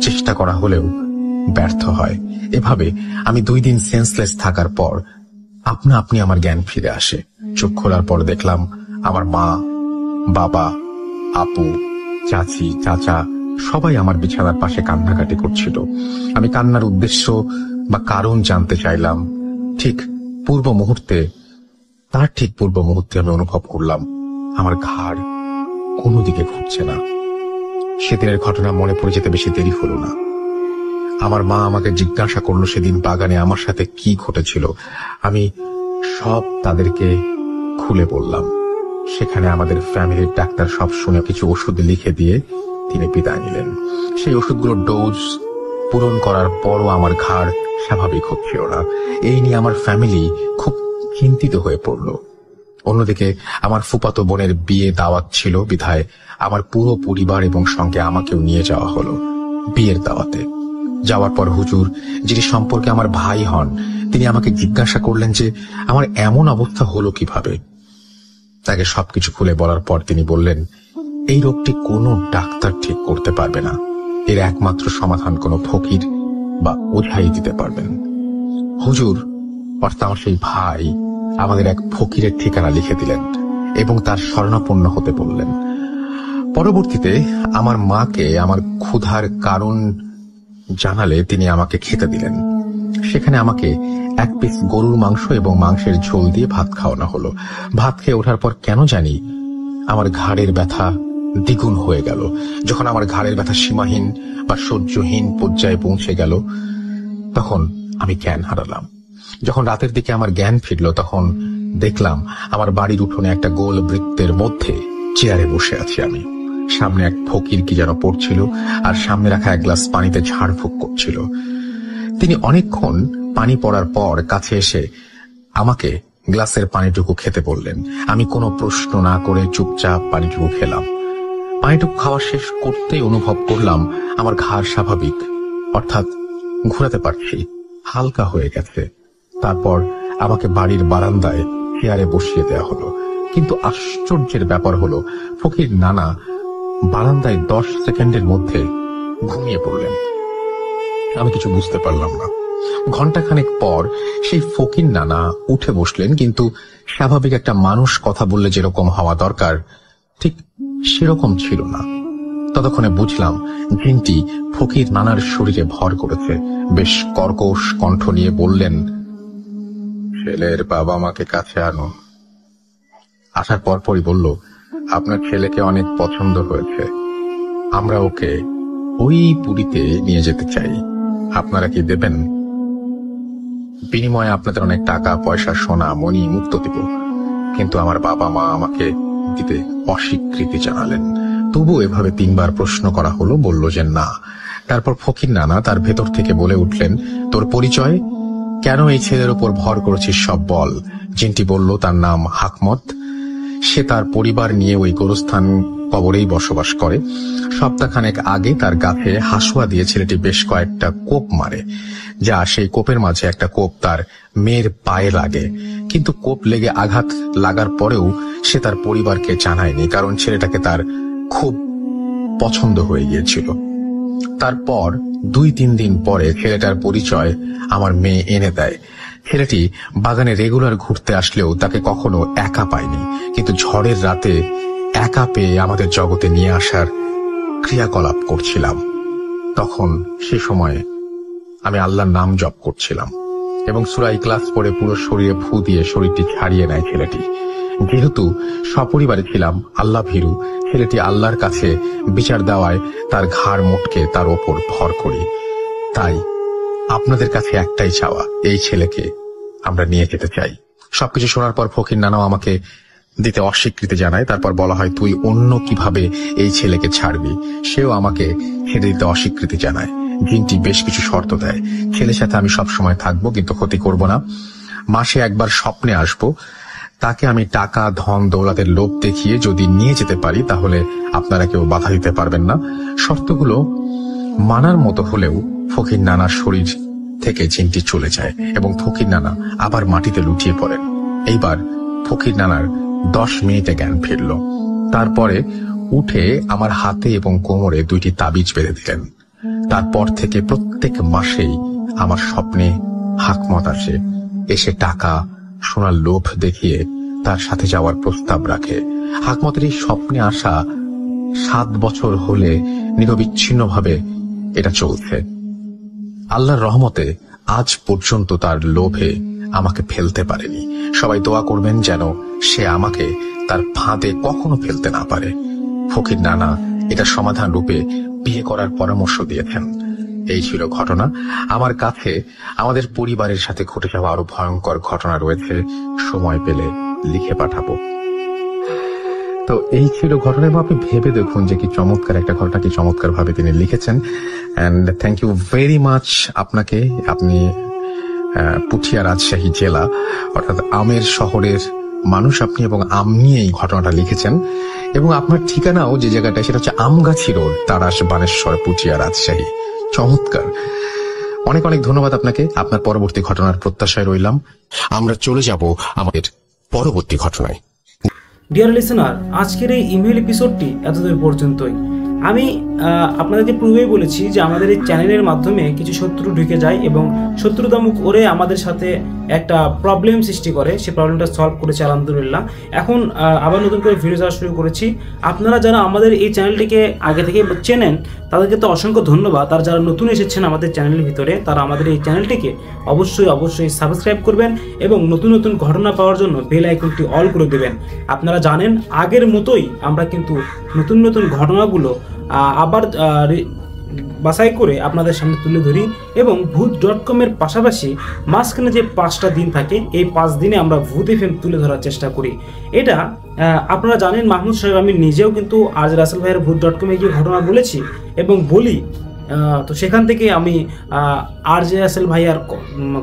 চেষ্টা করা হলেও ব্যর্থ হয়। এভাবে আমি 2 দিন সেন্সলেস থাকার পর আপনা আপনি আমার জ্ঞান ফিরে আসে। চোখ খোলার পর দেখলাম আমার মা, বাবা, আপু, চাচি, চাচা সবাই আমার বিছানার পাশে কান্নাকাটি করছিল। আমি কান্নার উদ্দেশ্য বা কারণ জানতে চাইলাম। ঠিক পূর্ব মুহূর্তে আমি অনুভব করলাম আমার ঘাড় কোনো দিকে ঘুরছে না। সেদিনের ঘটনা মনে পড়ে যেতে বেশি দেরি হলো না। আমার মা আমাকে জিজ্ঞাসা করলো সেদিন বাগানে আমার সাথে কি ঘটেছিল। আমি সব তাদেরকে খুলে বললাম। সেখানে আমাদের ফ্যামিলির ডাক্তার সব শুনে কিছু ওষুধ লিখে দিয়ে তিনি বিদায় নিলেন। সেই ওষুধগুলোর ডোজ পূরণ করার পরও আমার ঘাড় স্বাভাবিক হচ্ছিল না। এই নিয়ে আমার ফ্যামিলি খুব চিন্তিত হয়ে পড়ল। অন্যদিকে আমার ফুফাতো বোনের বিয়ে দাওয়াত ছিল বিধায় আমার পুরো পরিবার এবং সঙ্গে আমাকেও নিয়ে যাওয়া হলো বিয়ের দাওয়াতে। যাওয়ার পর হুজুর, যিনি সম্পর্কে আমার ভাই হন, তিনি আমাকে জিজ্ঞাসা করলেন যে আমার এমন অবস্থা হলো কিভাবে। তাকে সবকিছু খুলে বলার পর তিনি বললেন, এই রোগটি কোনো ডাক্তার ঠিক করতে পারবে না। এর একমাত্র সমাধান কোনো ফকির বা ওঝাই দিতে পারবেন। হুজুর অর্থাৎ আমার সেই ভাই আমাদের এক ফকিরের ঠিকানা লিখে দিলেন এবং তার শরণাপন্ন হতে বললেন। পরবর্তীতে আমার মাকে আমার ক্ষুধার কারণ জানালে তিনি আমাকে খেতে দিলেন। সেখানে আমাকে এক পিস গরুর মাংস এবং মাংসের ঝোল দিয়ে ভাত খাওয়ানো হলো। ভাত খেয়ে ওঠার পর কেন জানি আমার ঘাড়ের ব্যথা দ্বিগুণ হয়ে গেল। যখন আমার ঘাড়ের ব্যথা সীমাহীন বা সহ্যহীন পর্যায়ে পৌঁছে গেল, তখন আমি জ্ঞান হারালাম। যখন রাতের দিকে আমার জ্ঞান ফিরল, তখন দেখলাম আমার বাড়ির উঠোনে একটা গোল বৃত্তের মধ্যে চেয়ারে বসে আছি আমি। সামনে এক ফকির কি যেন পড়ছিল, আর সামনে রাখা এক গ্লাস পানিতে ঝাড়ফুঁক করছিল। তিনি অনেকক্ষণ পানি পড়ার পর কাছে এসে আমাকে গ্লাসের পানিটুকু খেতে বললেন। আমি কোনো প্রশ্ন না করে চুপচাপ পানিটুকু খেলাম। পানিটুকু খাওয়া শেষ করতেই অনুভব করলাম আমার ঘাড় স্বাভাবিক, অর্থাৎ ঘোরাতে পারছি, হালকা হয়ে গেছে। তারপর আমাকে বাড়ির বারান্দায় চেয়ারে বসিয়ে দেওয়া হলো। কিন্তু আশ্চর্যের ব্যাপার হলো, ফকির নানা বারান্দায় 10 সেকেন্ডের মধ্যে ঘুমিয়ে পড়লেন। আমি কিছু বুঝতে পারলাম না। ঘন্টাখানেক পর সেই ফকির নানা উঠে বসলেন, কিন্তু স্বাভাবিক একটা মানুষ কথা বললে যেরকম হওয়া দরকার ঠিক সেরকম ছিল না। ততক্ষণে বুঝলাম জিনটি ফকির নানার শরীরে ভর করেছে। বেশ কর্কশ কণ্ঠ নিয়ে বললেন, ছেলের বাবা মাকে কাছে আনো। আসার পরপরই বলল, আপনার ছেলেকে অনেক পছন্দ হয়েছে, আমরা ওকে ওই পুরীতে নিয়ে যেতে চাই, আপনারা কি দেবেন? বিনিময়ে আপনাদের অনেক টাকা পয়সা, সোনা মণি মুক্ত দিব। কিন্তু আমার বাবা মা আমাকে দিতে অস্বীকৃতি জানালেন। তবু এভাবে 3 বার প্রশ্ন করা হলো, বলল যে না। তারপর ফকির নানা তার ভেতর থেকে বলে উঠলেন, তোর পরিচয়, কেন এই ছেলের উপর ভর করেছিস সব বল। জিনটি বলল তার নাম হাকমত, সে তার পরিবার নিয়ে ওই গোরস্থান কবরেই বসবাস করে। সপ্তাহখানেক আগে তার গাছে হাসুয়া দিয়ে ছেলেটি বেশ কয়েকটা কোপ মারে, যা সেই কোপের মাঝে একটা কোপ তার মেয়ের পায়ে লাগে। কিন্তু কোপ লেগে আঘাত লাগার পরেও সে তার পরিবারকে জানায়নি, কারণ ছেলেটাকে তার খুব পছন্দ হয়ে গিয়েছিল। তারপর 2-3 দিন পরে ছেলেটার পরিচয় আমার মেয়ে এনে দেয়। ছেলেটি বাগানে রেগুলার ঘুরতে আসলেও তাকে কখনো একা পায়নি, কিন্তু ঝড়ের রাতে একা পেয়ে আমাদের জগতে নিয়ে আসার ক্রিয়াকলাপ করছিলাম। তখন সে সময়ে আমি আল্লাহর নাম জপ করছিলাম এবং সূরা ইখলাস পড়ে পুরো শরীরে ফু দিয়ে শরীরটি ছাড়িয়ে নেয় ছেলেটি। যেহেতু সপরিবারে ছিলাম আল্লাহ ভীরু, ছেলেটি আল্লাহর কাছে বিচার দেওয়ায় তার ঘাড় মুটকে তার ওপর ভর করি। তাই আপনাদের কাছে একটাই চাওয়া, এই ছেলেকে আমরা নিয়ে যেতে চাই। সবকিছু শোনার পর ফকির নানাও আমাকে দিতে অস্বীকৃতি জানায়। তারপর বলা হয়, তুই অন্য কিভাবে এই ছেলেকে ছাড়বি। সেও আমাকে ছেড়ে দিতে অস্বীকৃতি জানায়। জিনটি বেশ কিছু শর্ত দেয়, ছেলের সাথে আমি সব সময় থাকবো, কিন্তু ক্ষতি করব না। মাসে একবার স্বপ্নে আসবো। তাকে আমি টাকা ধন দৌলতের লোভ দেখিয়ে যদি নিয়ে যেতে পারি, তাহলে আপনারা কেউ বাধা দিতে পারবেন না। শর্তগুলো মানার মতো হলেও ফকির নানার শরীর থেকে জিনটি চলে যায় এবং ফকির নানা আবার মাটিতে লুটিয়ে পড়েন। এইবার ফকির নানার 10 মিনিটে জ্ঞান ফিরল। তারপরে উঠে আমার হাতে এবং কোমরে 2টি তাবিজ বেঁধে দিলেন। তারপর থেকে প্রত্যেক মাসেই আমার স্বপ্নে হাকমত আসে, এসে টাকা সোনার লোভ দেখিয়ে তার সাথে যাওয়ার প্রস্তাব রাখে। হাকমতের এই স্বপ্নে আসা 7 বছর হলে নিরবিচ্ছিন্নভাবে এটা চলছে। আল্লাহর রহমতে আজ পর্যন্ত তার লোভে আমাকে ফেলতে পারেনি। সবাই দোয়া করবেন যেন সে আমাকে তার ফাঁদে কখনো ফেলতে না পারে। ফকির নানা এটা সমাধান রূপে বিয়ে করার পরামর্শ দিয়েছেন। এই ছিল ঘটনা। আমার কাছে আমাদের পরিবারের সাথে ঘটে যাওয়া আরো ভয়ঙ্কর ঘটনা রয়েছে, সময় পেলে লিখে পাঠাবো। তো এই ছিল ঘটনা, এবং আপনি ভেবে দেখুন যে কি চমৎকার একটা ঘটনা, কি চমৎকার ভাবে তিনি লিখেছেন। And thank you very much আপনাকে। আপনি পুঠিয়া রাজশাহী জেলা অর্থাৎ আমের শহরের মানুষ আপনি, এবং আম নিয়ে এই ঘটনাটা লিখেছেন। এবং আপনার ঠিকানাও যে জায়গাটা, সেটা হচ্ছে আমগাছি রোড, তারাস, বানেশ্বর, পুঠিয়া রাজশাহী। চমৎকার, অনেক অনেক ধন্যবাদ আপনাকে। আপনার পরবর্তী ঘটনার প্রত্যাশায় রইলাম। আমরা চলে যাব আমাদের পরবর্তী ঘটনায়। ডিয়ার লিসেনার, আজকের এই ইমেল এপিসোডটি এতদূর পর্যন্তই। আমি আপনাদেরকে পূর্বেই বলেছি যে আমাদের এই চ্যানেলের মাধ্যমে কিছু শত্রু ঢুকে যায় এবং শত্রুতা মুখ করে আমাদের সাথে একটা প্রবলেম সৃষ্টি করে। সেই প্রবলেমটা সলভ করেছে আলহামদুলিল্লাহ। এখন আবার নতুন করে ভিডিও দেওয়া শুরু করেছি। আপনারা যারা আমাদের এই চ্যানেলটিকে আগে থেকে চেনেন তাদেরকে তো অসংখ্য ধন্যবাদ। আর যারা নতুন এসেছেন আমাদের চ্যানেলের ভিতরে, তারা আমাদের এই চ্যানেলটিকে অবশ্যই সাবস্ক্রাইব করবেন এবং নতুন নতুন ঘটনা পাওয়ার জন্য বেল আইকনটি অল করে দেবেন। আপনারা জানেন আগের মতোই আমরা কিন্তু নতুন নতুন ঘটনাগুলো আবার বাছাই করে আপনাদের সামনে তুলে ধরি, এবং ভূত.com-এর পাশাপাশি মাঝখানে যে 5টা দিন থাকে, এই 5 দিনে আমরা ভূত এফএম তুলে ধরার চেষ্টা করি। এটা আপনারা জানেন মাহমুদ সাহেব, আমি নিজেও কিন্তু আজ রাসেল ভাইয়ের ভূত.com-এ গিয়ে ঘটনা বলেছি এবং বলি। তো সেখান থেকে আমি আরজে রাসেল ভাইয়ার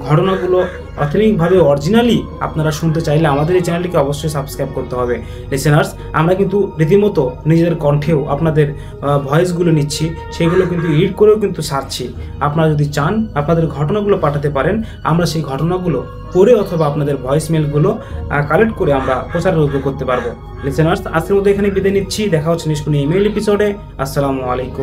ঘটনাগুলো অথেন্টিকভাবে অরিজিনালি আপনারা শুনতে চাইলে আমাদের এই চ্যানেলটিকে অবশ্যই সাবস্ক্রাইব করতে হবে। লিসেনার্স, আমরা কিন্তু রীতিমতো নিজেদের কণ্ঠেও আপনাদের ভয়েসগুলো নিচ্ছি, সেগুলো কিন্তু এডিট করেও কিন্তু ছাড়ছি। আপনারা যদি চান আপনাদের ঘটনাগুলো পাঠাতে পারেন, আমরা সেই ঘটনাগুলো পড়ে অথবা আপনাদের ভয়েস মেলগুলো কালেক্ট করে আমরা প্রচারযোগ্য করতে পারবো। লিসেনার্স, আজকের মধ্যে এখানে বিদায় নিচ্ছি। দেখা হচ্ছে নেক্সট কোনো ইমেল এপিসোডে। আসসালামু আলাইকুম।